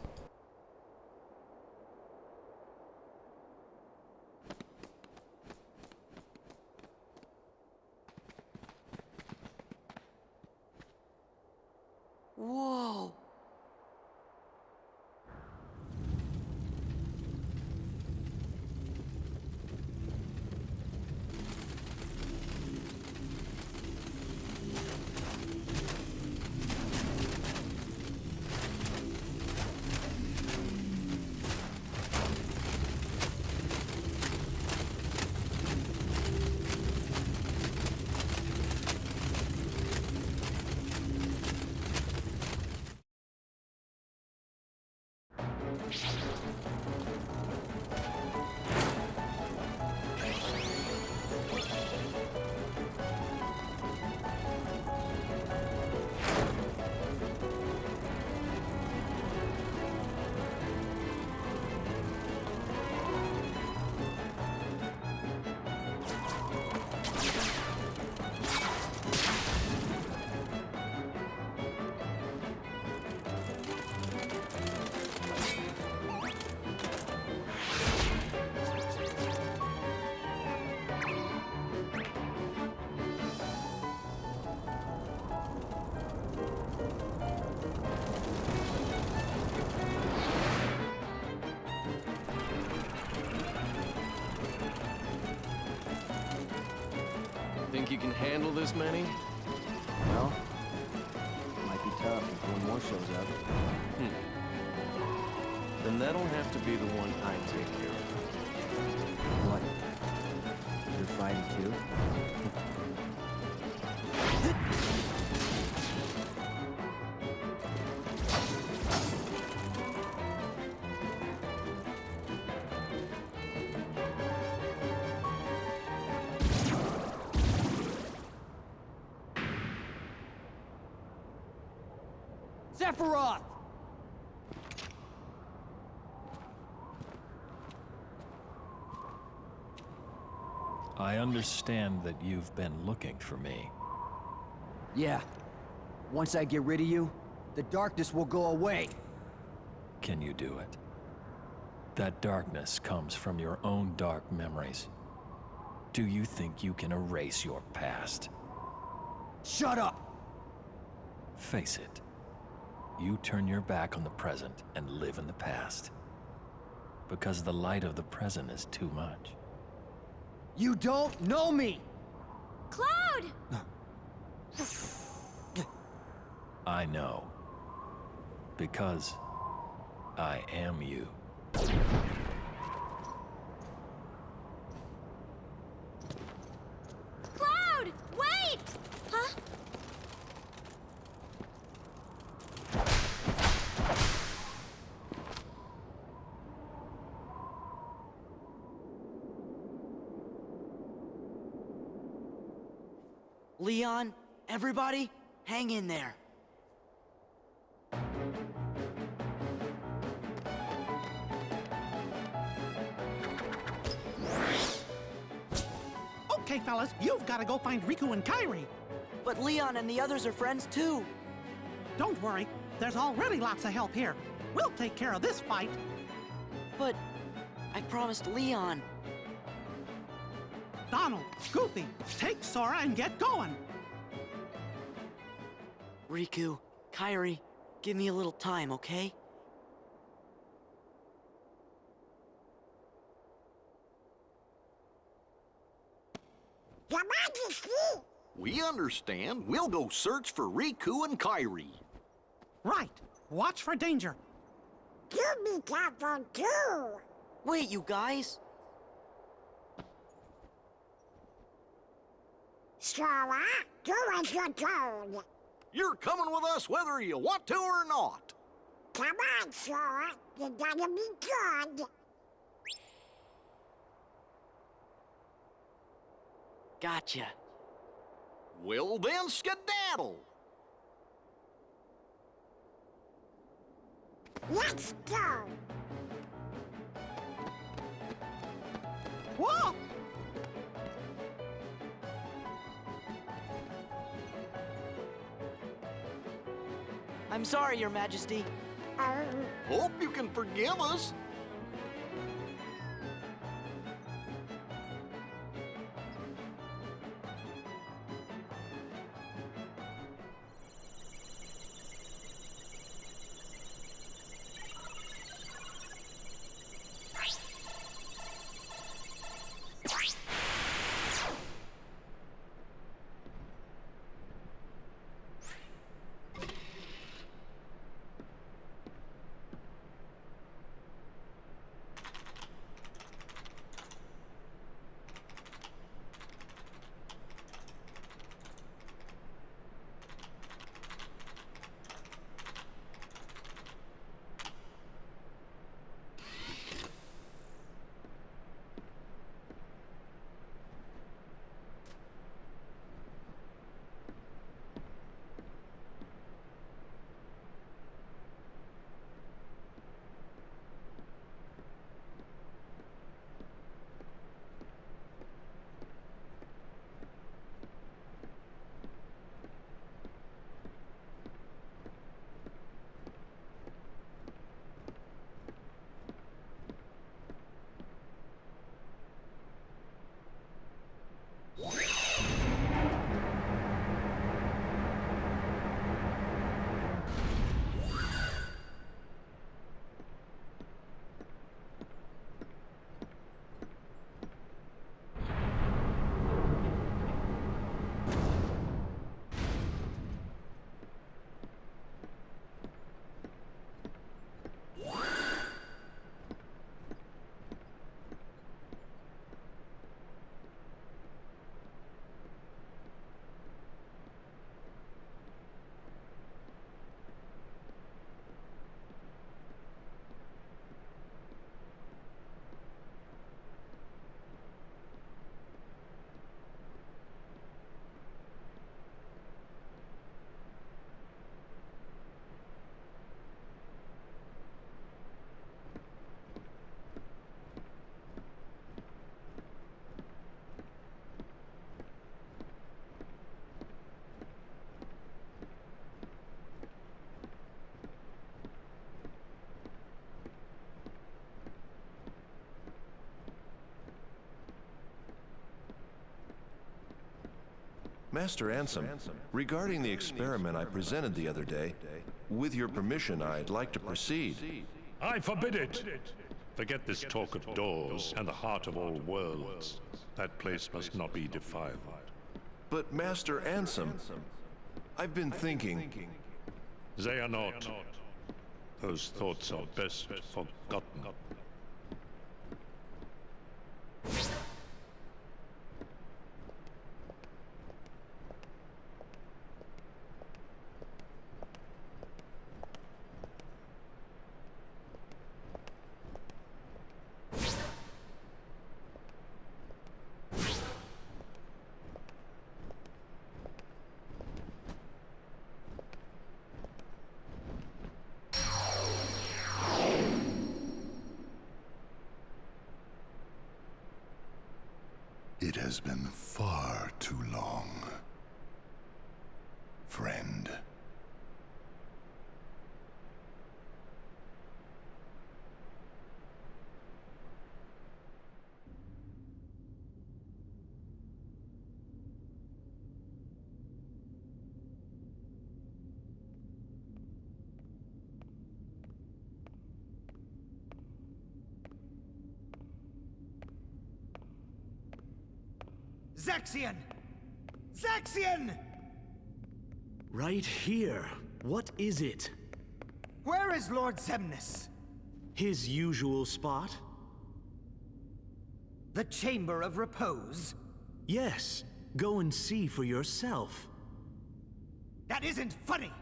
Whoa! Think you can handle this many? Well, it might be tough if one more shows up. Then that'll have to be the one I take care of. What? You're fighting too? Sephiroth! I understand that you've been looking for me. Yeah. Once I get rid of you, the darkness will go away. Can you do it? That darkness comes from your own dark memories. Do you think you can erase your past? Shut up! Face it. You turn your back on the present and live in the past. Because the light of the present is too much. You don't know me! Cloud! I know. Because I am you. Cloud! Wait! Huh? Leon, everybody, hang in there. Okay, fellas, you've got to go find Riku and Kairi. But Leon and the others are friends too. Don't worry, there's already lots of help here. We'll take care of this fight. But I promised Leon. Donald, Goofy, take Sora and get going. Riku, Kairi, give me a little time, okay? Your Majesty! We understand. We'll go search for Riku and Kairi. Right. Watch for danger. You be careful too. Wait, you guys. Sora, do as you're told. You're coming with us whether you want to or not. Come on, Sora. You gotta be good. Gotcha. Well then, skedaddle. Let's go. Whoa! I'm sorry, Your Majesty. Hope you can forgive us. Master Ansem, regarding the experiment I presented the other day, with your permission, I'd like to proceed. I forbid it! Forget this talk of doors and the heart of all worlds. That place must not be defiled. But Master Ansem, I've been thinking... They are not. Those thoughts are best forgotten. It has been far too long, friend. Zexion! Zexion! Right here. What is it? Where is Lord Xemnas? His usual spot? The Chamber of Repose? Yes. Go and see for yourself. That isn't funny!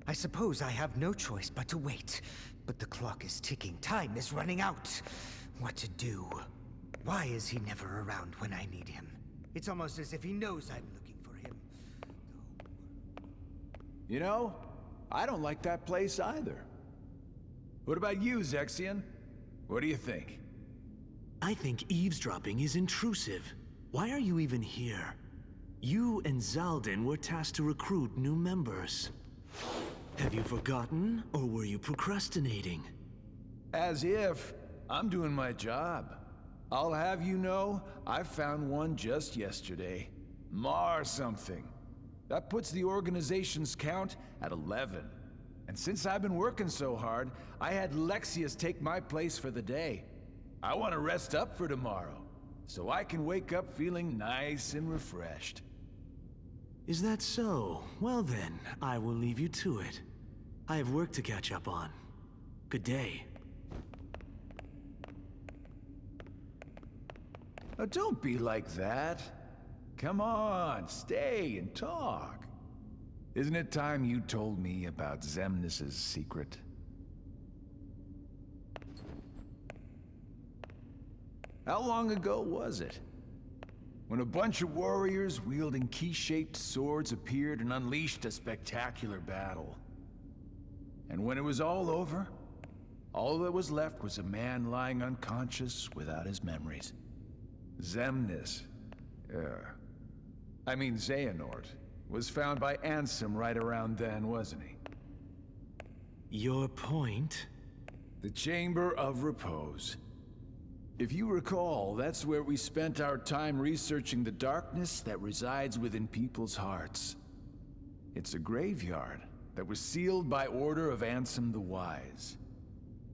I suppose I have no choice but to wait. But the clock is ticking. Time is running out. What to do? Why is he never around when I need him? It's almost as if he knows I'm looking for him. You know, I don't like that place either. What about you, Zexion? What do you think? I think eavesdropping is intrusive. Why are you even here? You and Zaldin were tasked to recruit new members. Have you forgotten, or were you procrastinating? As if. I'm doing my job. I'll have you know, I found one just yesterday. Mar something. That puts the organization's count at 11. And since I've been working so hard, I had Lexius take my place for the day. I want to rest up for tomorrow, so I can wake up feeling nice and refreshed. Is that so? Well then, I will leave you to it. I have work to catch up on. Good day. Oh, don't be like that. Come on, stay and talk. Isn't it time you told me about Xemnas' secret? How long ago was it? When a bunch of warriors wielding key-shaped swords appeared and unleashed a spectacular battle. And when it was all over, all that was left was a man lying unconscious without his memories. Xemnas, Xehanort, was found by Ansem right around then, wasn't he? Your point? The Chamber of Repose. If you recall, that's where we spent our time researching the darkness that resides within people's hearts. It's a graveyard that was sealed by order of Ansem the Wise.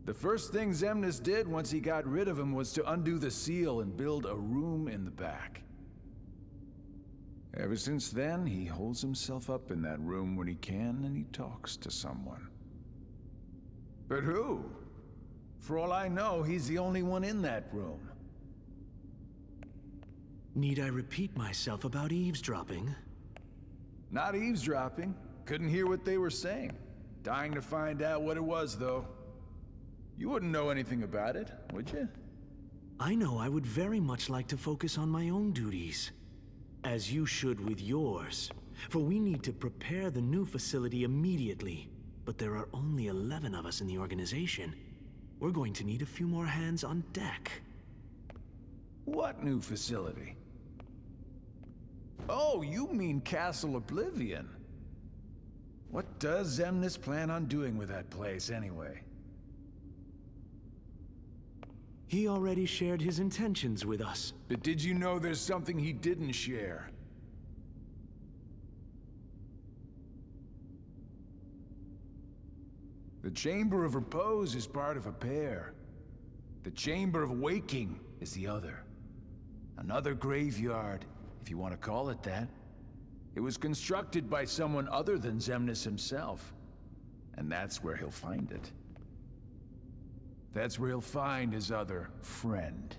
The first thing Xemnas did once he got rid of him was to undo the seal and build a room in the back. Ever since then, he holds himself up in that room when he can and he talks to someone. But who? For all I know, he's the only one in that room. Need I repeat myself about eavesdropping? Not eavesdropping. Couldn't hear what they were saying. Dying to find out what it was, though. You wouldn't know anything about it, would you? I know I would very much like to focus on my own duties. As you should with yours. For we need to prepare the new facility immediately. But there are only 11 of us in the organization. We're going to need a few more hands on deck. What new facility? Oh, you mean Castle Oblivion. What does Xemnas plan on doing with that place, anyway? He already shared his intentions with us. But did you know there's something he didn't share? The Chamber of Repose is part of a pair. The Chamber of Waking is the other. Another graveyard, if you want to call it that. It was constructed by someone other than Xemnas himself. And that's where he'll find it. That's where he'll find his other friend.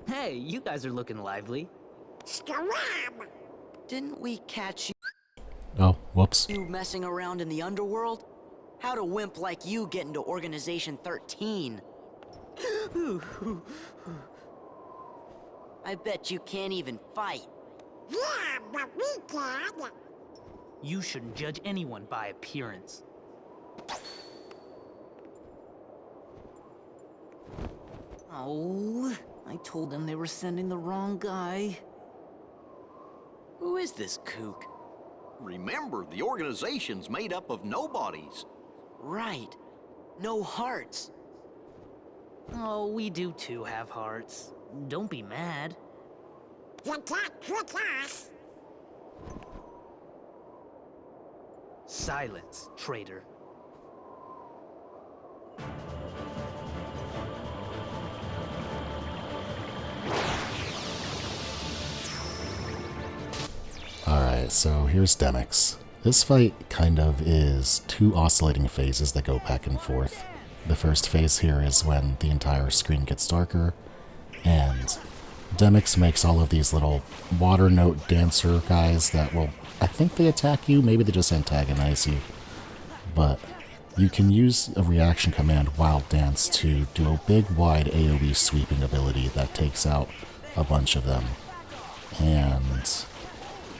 Hey, you guys are looking lively. Scram! Didn't we catch you? Oh, whoops. You messing around in the underworld? How'd a wimp like you get into Organization 13? I bet you can't even fight. Yeah, but we can. You shouldn't judge anyone by appearance. Oh, I told them they were sending the wrong guy. Who is this kook? Remember, the organization's made up of nobodies. Right. No hearts. Oh, we do too have hearts. Don't be mad. You can't trick us. Silence, traitor. Alright, so here's Demix. This fight kind of is two oscillating phases that go back and forth. The first phase here is when the entire screen gets darker, and Demix makes all of these little water note dancer guys that will, I think they attack you, maybe they just antagonize you, but you can use a reaction command Wild Dance to do a big wide AoE sweeping ability that takes out a bunch of them. And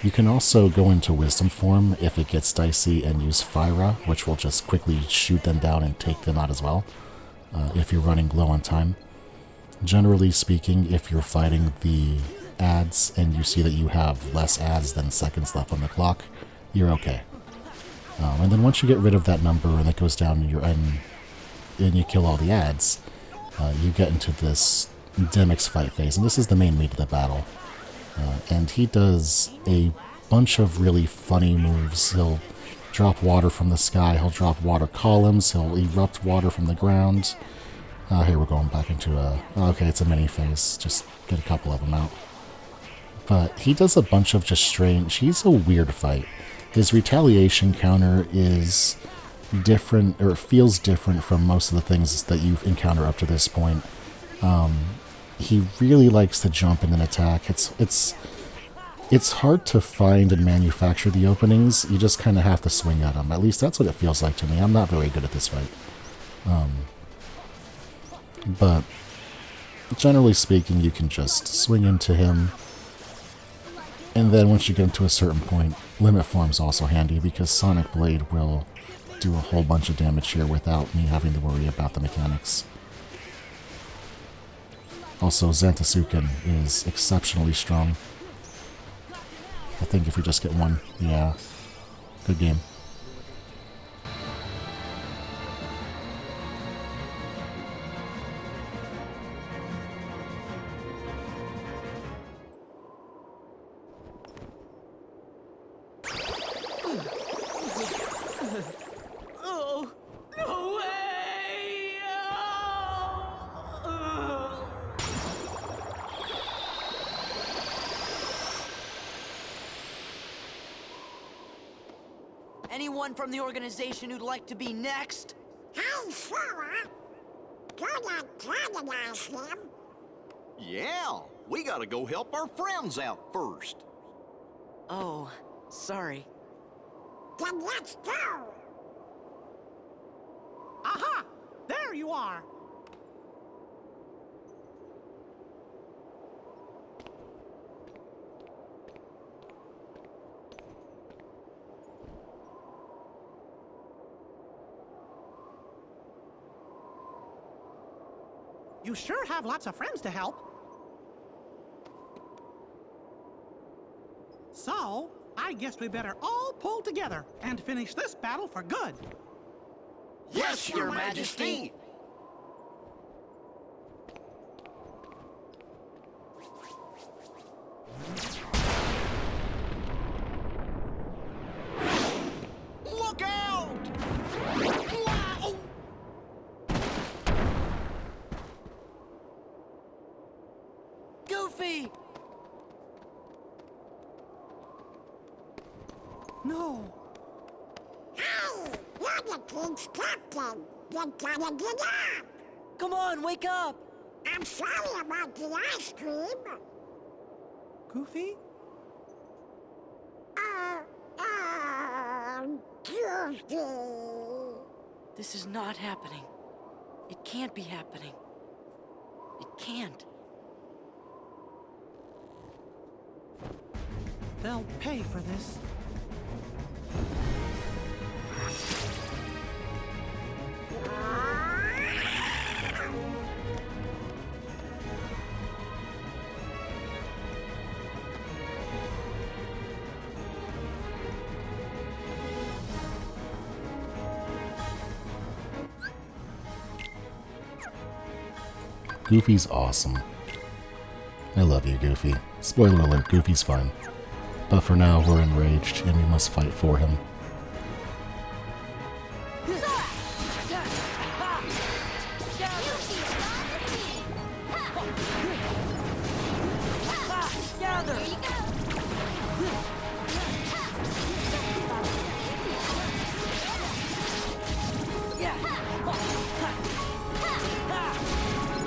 you can also go into Wisdom form if it gets dicey and use Fyra, which will just quickly shoot them down and take them out as well, if you're running low on time. Generally speaking, if you're fighting the ads and you see that you have less ads than seconds left on the clock, you're okay. And then once you get rid of that number and it goes down and you kill all the ads, you get into this Demix fight phase, and this is the main meat of the battle. And he does a bunch of really funny moves. He'll drop water from the sky, he'll drop water columns, he'll erupt water from the ground. Here we're going back into okay, it's a mini phase, just get a couple of them out. But he does a bunch of just strange, he's a weird fight. His retaliation counter is different, or feels different from most of the things that you've encountered up to this point. He really likes to jump and then attack. It's hard to find and manufacture the openings. You just kind of have to swing at them. At least that's what it feels like to me. I'm not very good at this fight. But generally speaking, you can just swing into him. And then once you get to a certain point, Limit Form's also handy because Sonic Blade will do a whole bunch of damage here without me having to worry about the mechanics. Also, Xantasuken is exceptionally strong. I think if we just get one, yeah, good game. Oh, no way! Anyone from the organization who'd like to be next? Hey, Sora! Gonna antagonize him? Yeah, we gotta go help our friends out first. Oh, sorry. Then let's go! Aha! There you are! You sure have lots of friends to help. So, I guess we better all pull together and finish this battle for good. Yes, Your Majesty! Look out! Wow! Goofy! No. Hey! You're the king's captain! You gotta get up! Come on, wake up! I'm sorry about the ice cream. Goofy? Goofy! This is not happening. It can't be happening. It can't. They'll pay for this. Goofy's awesome. I love you, Goofy. Spoiler alert, Goofy's fine. But for now, we're enraged, and we must fight for him.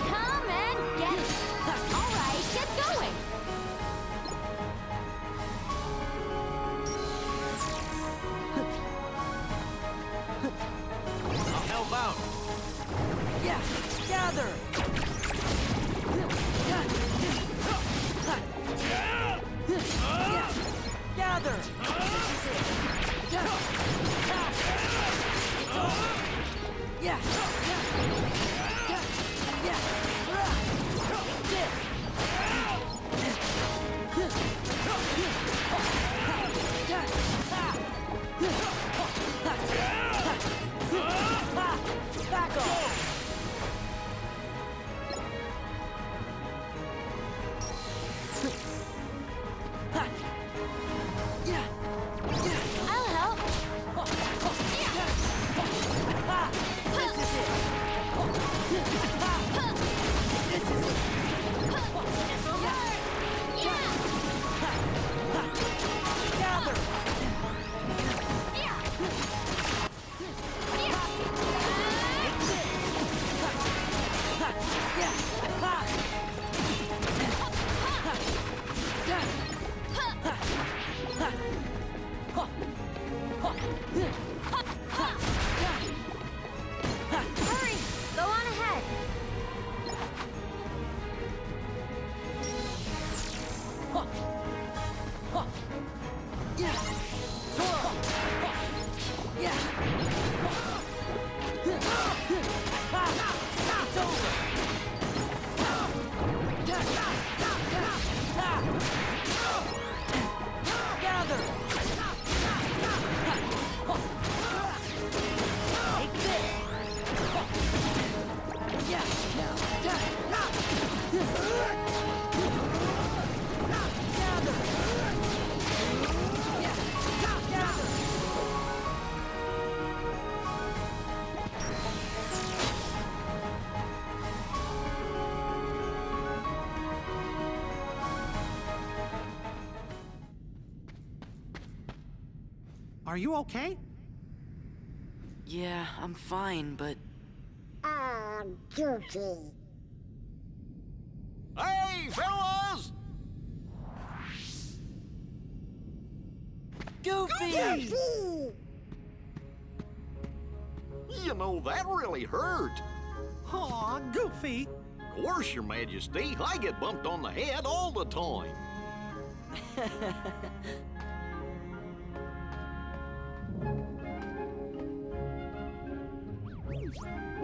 Come and get it. All right, get going. I'll help out. Yeah, gather. Yeah, gather. It's over. Yeah. Back off. I'll help. This is it. This is it. This'll work. Yeah. Gather. Hurry, go on ahead. It's over. Gather. Take this. Yeah, now. Gather. Yeah, gather. Are you okay? Yeah, I'm fine, but Oh, Goofy. Hey, fellas! Goofy! Goofy! You know, that really hurt. Aw, Goofy. Of course, Your Majesty, I get bumped on the head all the time.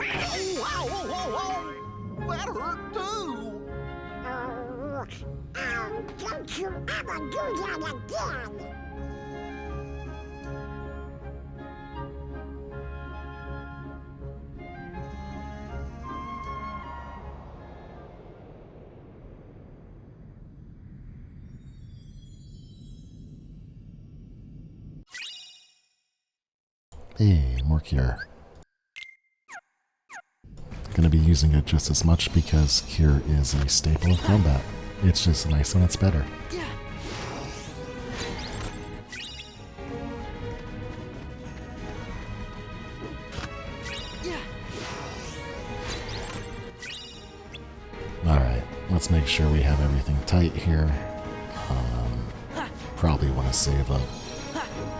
Oh, wow, whoa, whoa, whoa! That hurt too! Oh, don't you ever do that again! Hey, more cure. Gonna be using it just as much because cure is a staple of combat. It's just nice when it's better. Alright, let's make sure we have everything tight here. Probably want to save up.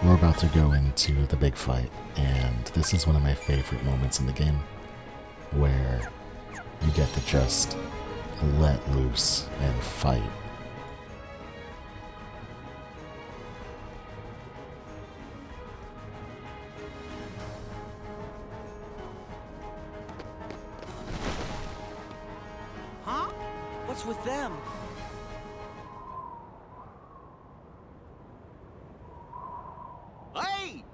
We're about to go into the big fight, and this is one of my favorite moments in the game, where you get to just let loose and fight. Huh? What's with them? Hey!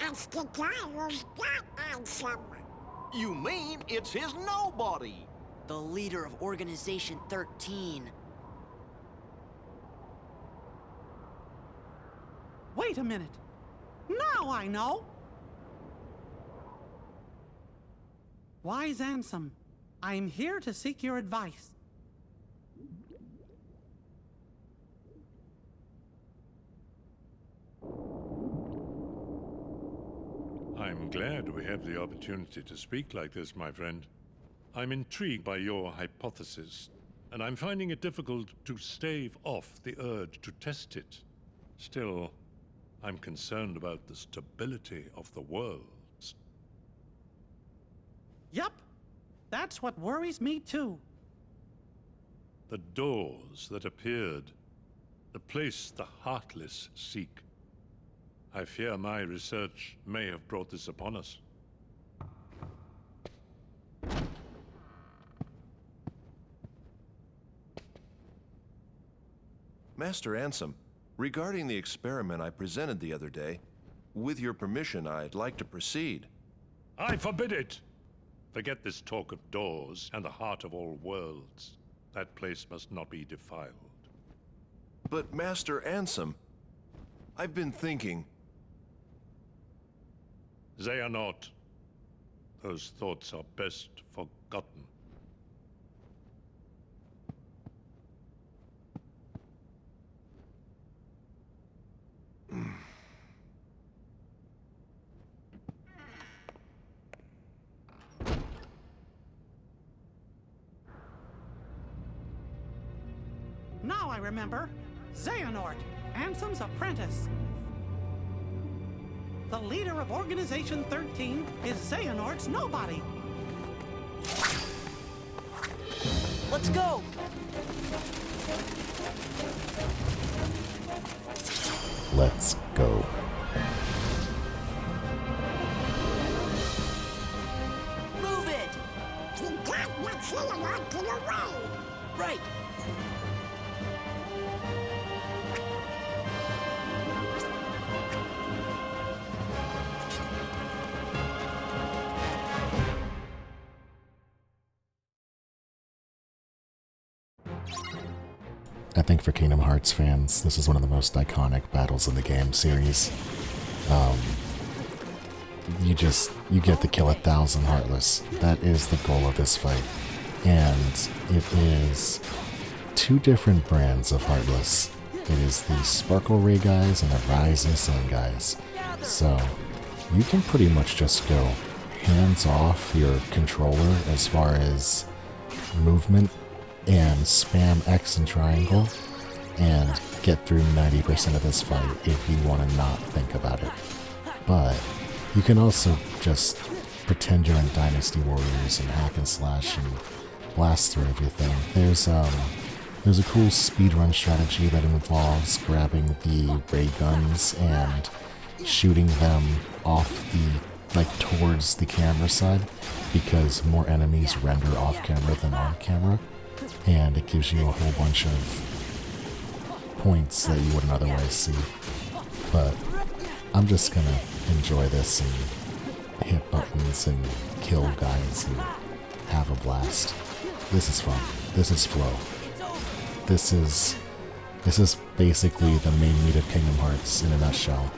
That's the guy who's got Ansem. You mean it's his nobody? The leader of Organization 13. Wait a minute. Now I know. Wise Ansem, I'm here to seek your advice. I'm glad we have the opportunity to speak like this, my friend. I'm intrigued by your hypothesis, and I'm finding it difficult to stave off the urge to test it. Still, I'm concerned about the stability of the worlds. Yup, that's what worries me too. The doors that appeared, the place the Heartless seek. I fear my research may have brought this upon us. Master Ansem, regarding the experiment I presented the other day, with your permission, I'd like to proceed. I forbid it! Forget this talk of doors and the heart of all worlds. That place must not be defiled. But Master Ansem, I've been thinking... They are not. Those thoughts are best forgotten. Now I remember. Xehanort, Ansem's apprentice. The leader of Organization 13 is Xehanort's nobody. Let's go! Let's go. Move it! We can't let Xehanort get away. Right! I think for Kingdom Hearts fans, this is one of the most iconic battles in the game series. You get the kill 1,000 Heartless. That is the goal of this fight. And it is two different brands of Heartless. It is the Sparkle Ray guys and the Rise and Sun guys. So you can pretty much just go hands off your controller as far as movement and spam X and triangle and get through 90% of this fight if you want to not think about it. But you can also just pretend you're in Dynasty Warriors and hack and slash and blast through everything. There's a cool speedrun strategy that involves grabbing the ray guns and shooting them off towards the camera side, because more enemies render off camera than on camera, and it gives you a whole bunch of points that you wouldn't otherwise see. But I'm just gonna enjoy this and hit buttons and kill guys and have a blast. This is fun. This is flow. This is basically the main meat of Kingdom Hearts in a nutshell.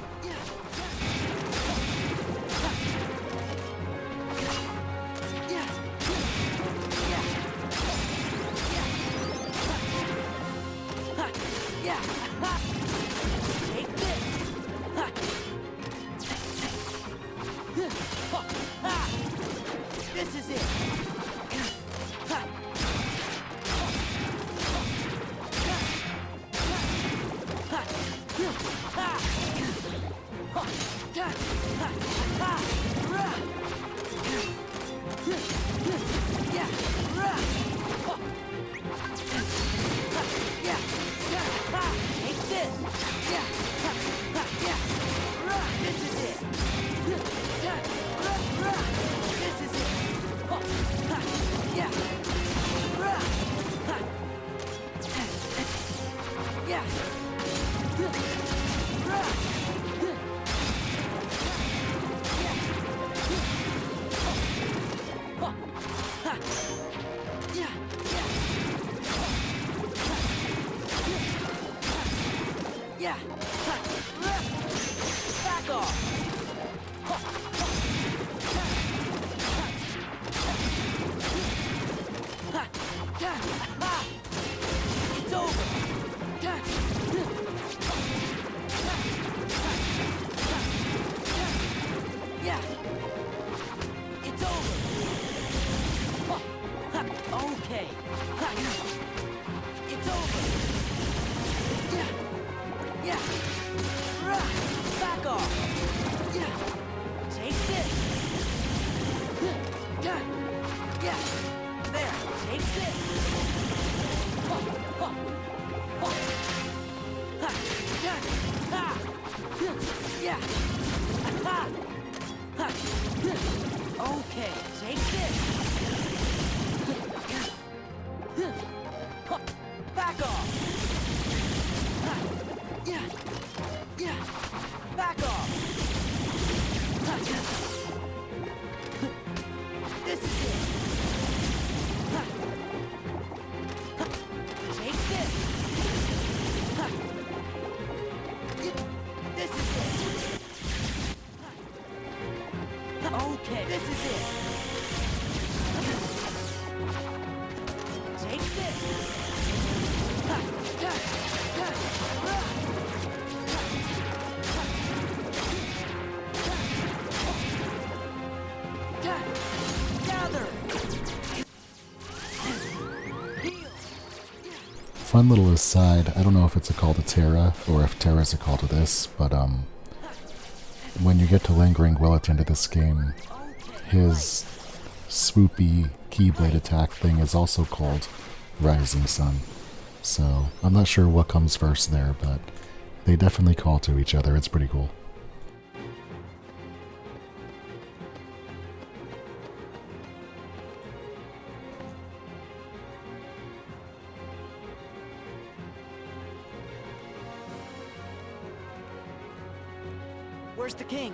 Yeah! Back off! It's over! Yeah! It's over! Okay! It's over! Yeah! Yeah! Back off! Yeah! Take this! Yeah! There! Take this! Yeah! Okay, take this! Back off! Yeah! Yeah! Back off! This is it! Take this! This is it! Okay, this is it! Take this! Gather! Fun little aside, I don't know if it's a call to Terra, or if Terra's a call to this, but when you get to Lingering Will at the end of this game, his swoopy Keyblade attack thing is also called Rising Sun. So, I'm not sure what comes first there, but they definitely call to each other. It's pretty cool. Where's the king?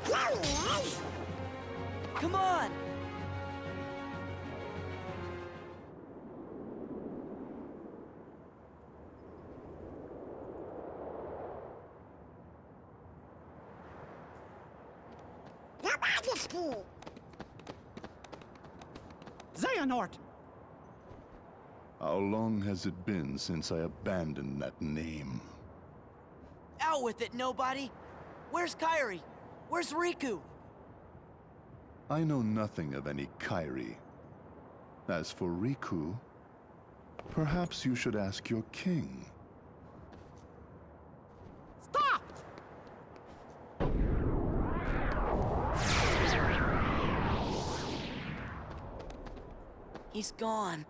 There he is! Come on! Your Majesty! Xehanort! How long has it been since I abandoned that name? Out with it, nobody! Where's Kairi? Where's Riku? I know nothing of any Kairi. As for Riku, perhaps you should ask your king. Stop! He's gone.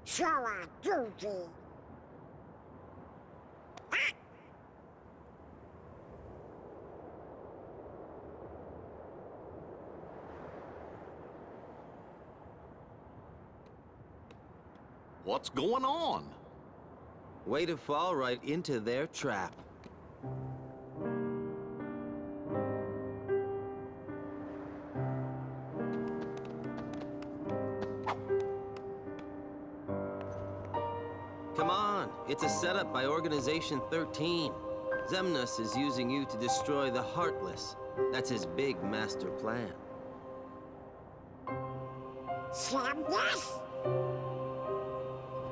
Showa duty. What's going on? Way to fall right into their trap. Come on, it's a setup by Organization 13. Xemnas is using you to destroy the Heartless. That's his big master plan. Xemnas?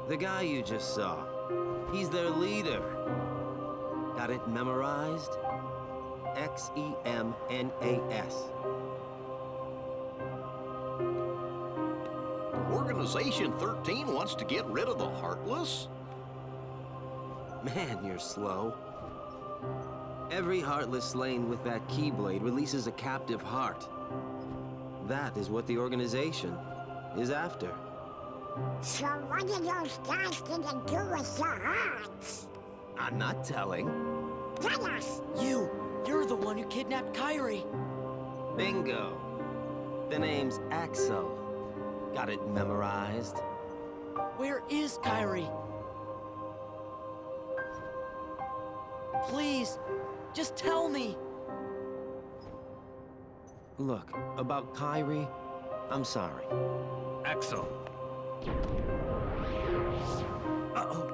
The guy you just saw. He's their leader. Got it memorized? Xemnas. Organization 13 wants to get rid of the Heartless? Man, you're slow. Every Heartless slain with that Keyblade releases a captive heart. That is what the organization is after. So what are those guys gonna do with the hearts? I'm not telling. Tell us! You're the one who kidnapped Kairi. Bingo. The name's Axel. Got it memorized? Where is Kairi? Please, just tell me. Look, about Kyrie, I'm sorry. Axel. Uh-oh.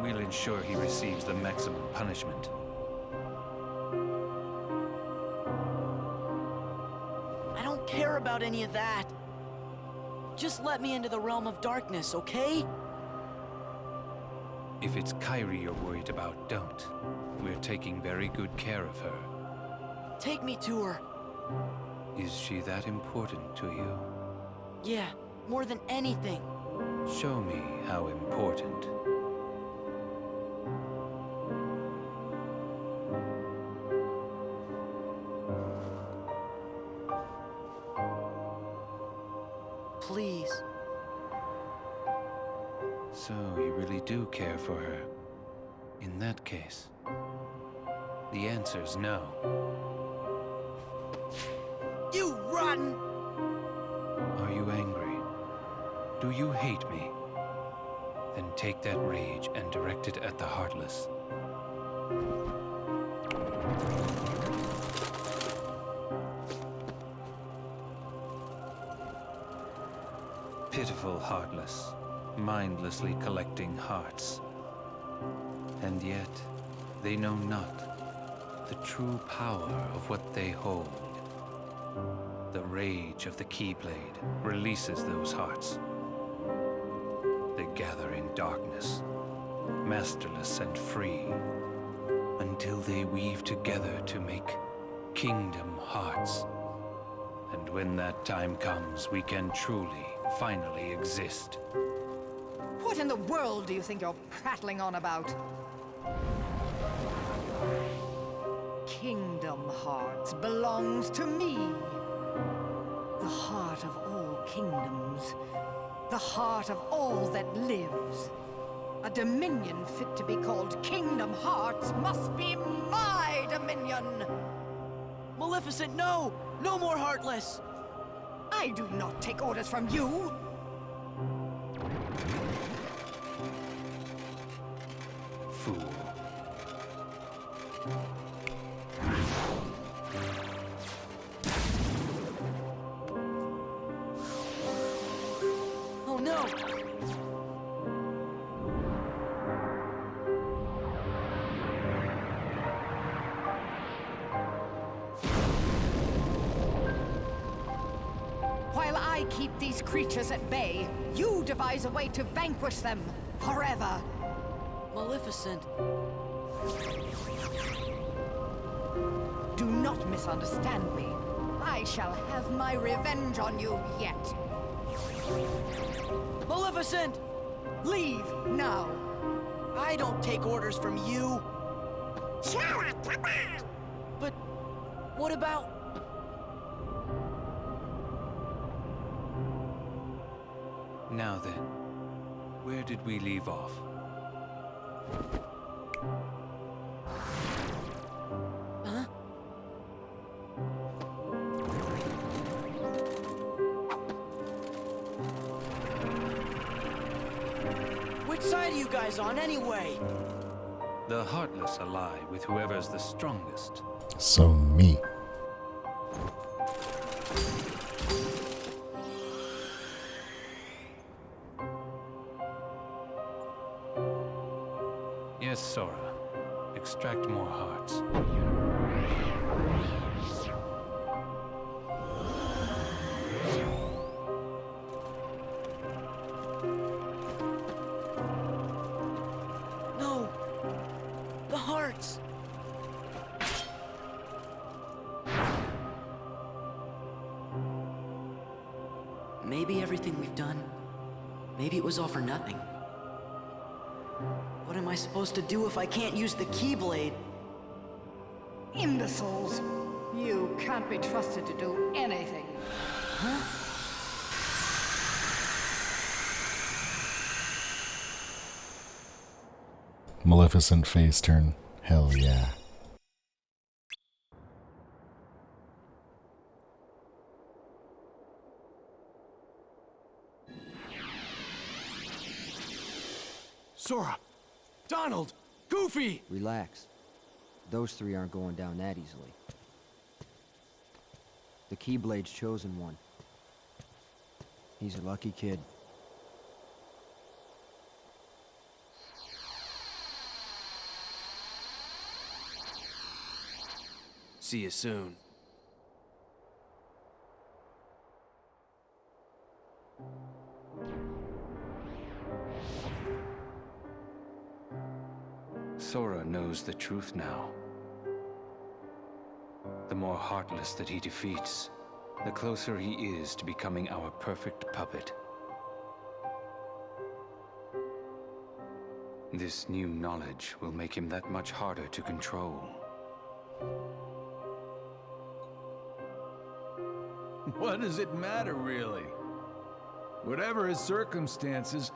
We'll ensure he receives the maximum punishment. I don't care about any of that. Just let me into the realm of darkness, okay? If it's Kyrie you're worried about, don't. We're taking very good care of her. Take me to her. Is she that important to you? Yeah, more than anything. Show me how important. Please. So you really do care for her. In that case, the answer's no. You rotten! Are you angry? Do you hate me? Then take that rage and direct it at the Heartless. Pitiful Heartless, mindlessly collecting hearts. And yet, they know not the true power of what they hold. The rage of the Keyblade releases those hearts. They gather in darkness, masterless and free, until they weave together to make Kingdom Hearts. And when that time comes, we can truly, finally exist. What in the world do you think you're prattling on about? Kingdom Hearts belongs to me. The heart of all kingdoms. The heart of all that lives. A dominion fit to be called Kingdom Hearts must be my dominion! Maleficent, no! No more Heartless! I do not take orders from you! Fool. Oh no! While I keep these creatures at bay, you devise a way to vanquish them forever. Maleficent. Do not misunderstand me. I shall have my revenge on you yet. Maleficent! Leave now. I don't take orders from you. Sarah, come on! But what about... Now then, where did we leave off? Huh? Which side are you guys on anyway? The Heartless ally with whoever's the strongest. So me. Yes, Sora. Extract more hearts. No! The hearts! Maybe everything we've done, maybe it was all for nothing. What am I supposed to do if I can't use the Keyblade? Imbeciles! You can't be trusted to do anything. Huh? Maleficent face turn. Hell yeah. Sora! Donald! Goofy! Relax. Those three aren't going down that easily. The Keyblade's chosen one. He's a lucky kid. See you soon. Sora knows the truth now. The more Heartless that he defeats, the closer he is to becoming our perfect puppet. This new knowledge will make him that much harder to control. What does it matter, really? Whatever his circumstances,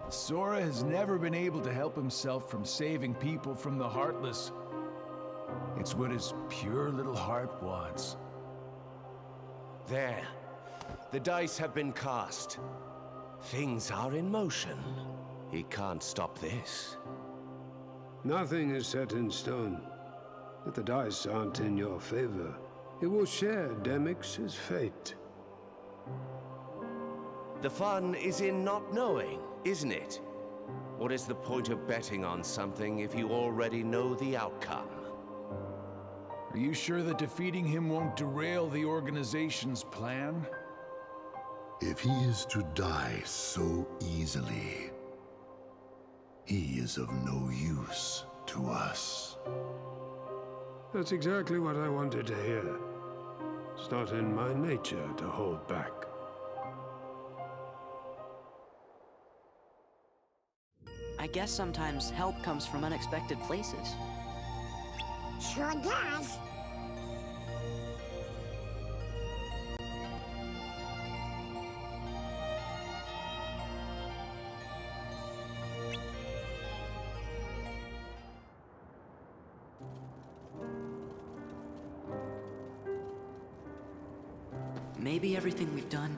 Sora has never been able to help himself from saving people from the Heartless. It's what his pure little heart wants. There. The dice have been cast. Things are in motion. He can't stop this. Nothing is set in stone. If the dice aren't in your favor, it will share Demyx's fate. The fun is in not knowing, isn't it? What is the point of betting on something if you already know the outcome? Are you sure that defeating him won't derail the organization's plan? If he is to die so easily, he is of no use to us. That's exactly what I wanted to hear. It's not in my nature to hold back. I guess sometimes help comes from unexpected places. Sure does. Maybe everything we've done,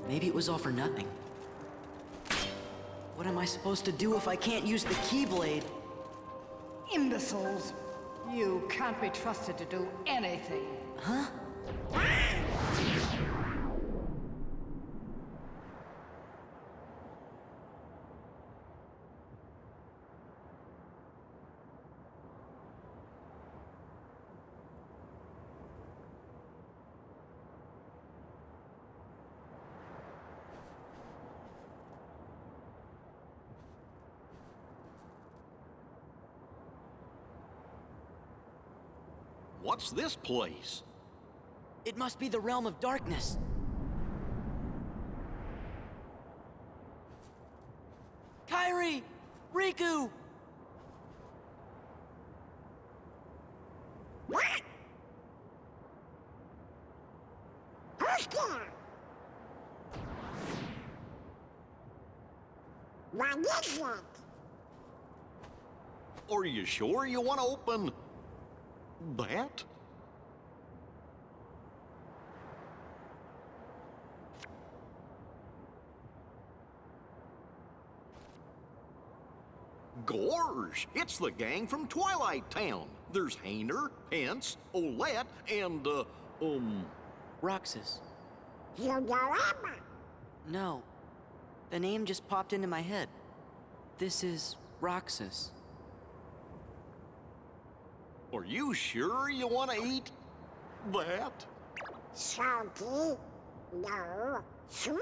maybe it was all for nothing. What am I supposed to do if I can't use the Keyblade? Imbeciles! You can't be trusted to do anything. Huh? What's this place? It must be the realm of darkness. Kairi! Riku! What? Who's there? What is it? Are you sure you want to open that? Gorge! It's the gang from Twilight Town. There's Hayner, Pence, Olette, and, Roxas. Yudorama. No. The name just popped into my head. This is Roxas. Are you sure you want to eat that? Salty. No. Sweet.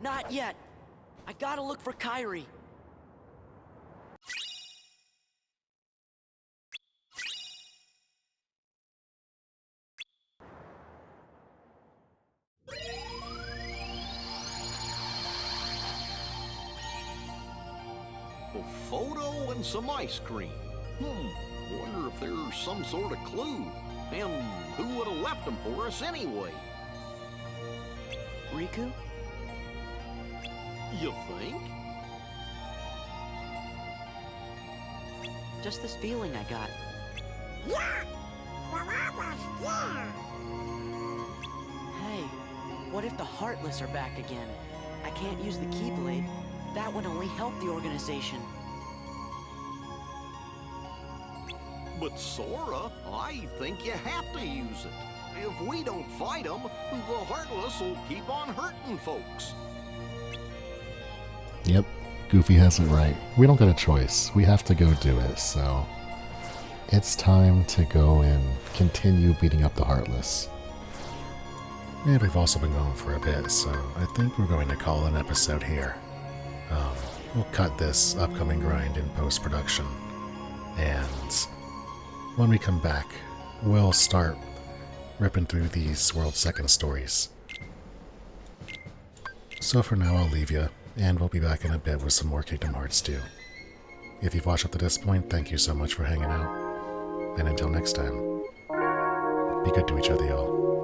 Not yet. I gotta look for Kairi. photo and some ice cream. Wonder if there's some sort of clue. And who would have left them for us anyway? Riku? You think? Just this feeling I got. Yeah! We're almost there! Hey, what if the Heartless are back again? I can't use the Keyblade. That would only help the organization. But Sora, I think you have to use it. If we don't fight them, the Heartless will keep on hurting folks. Yep, Goofy has it right. We don't got a choice. We have to go do it, so it's time to go and continue beating up the Heartless. And we've also been going for a bit, so I think we're going to call an episode here. We'll cut this upcoming grind in post-production, and when we come back, we'll start ripping through these World's Second stories. So for now, I'll leave you, and we'll be back in a bit with some more Kingdom Hearts 2. If you've watched up to this point, thank you so much for hanging out, and until next time, be good to each other, y'all.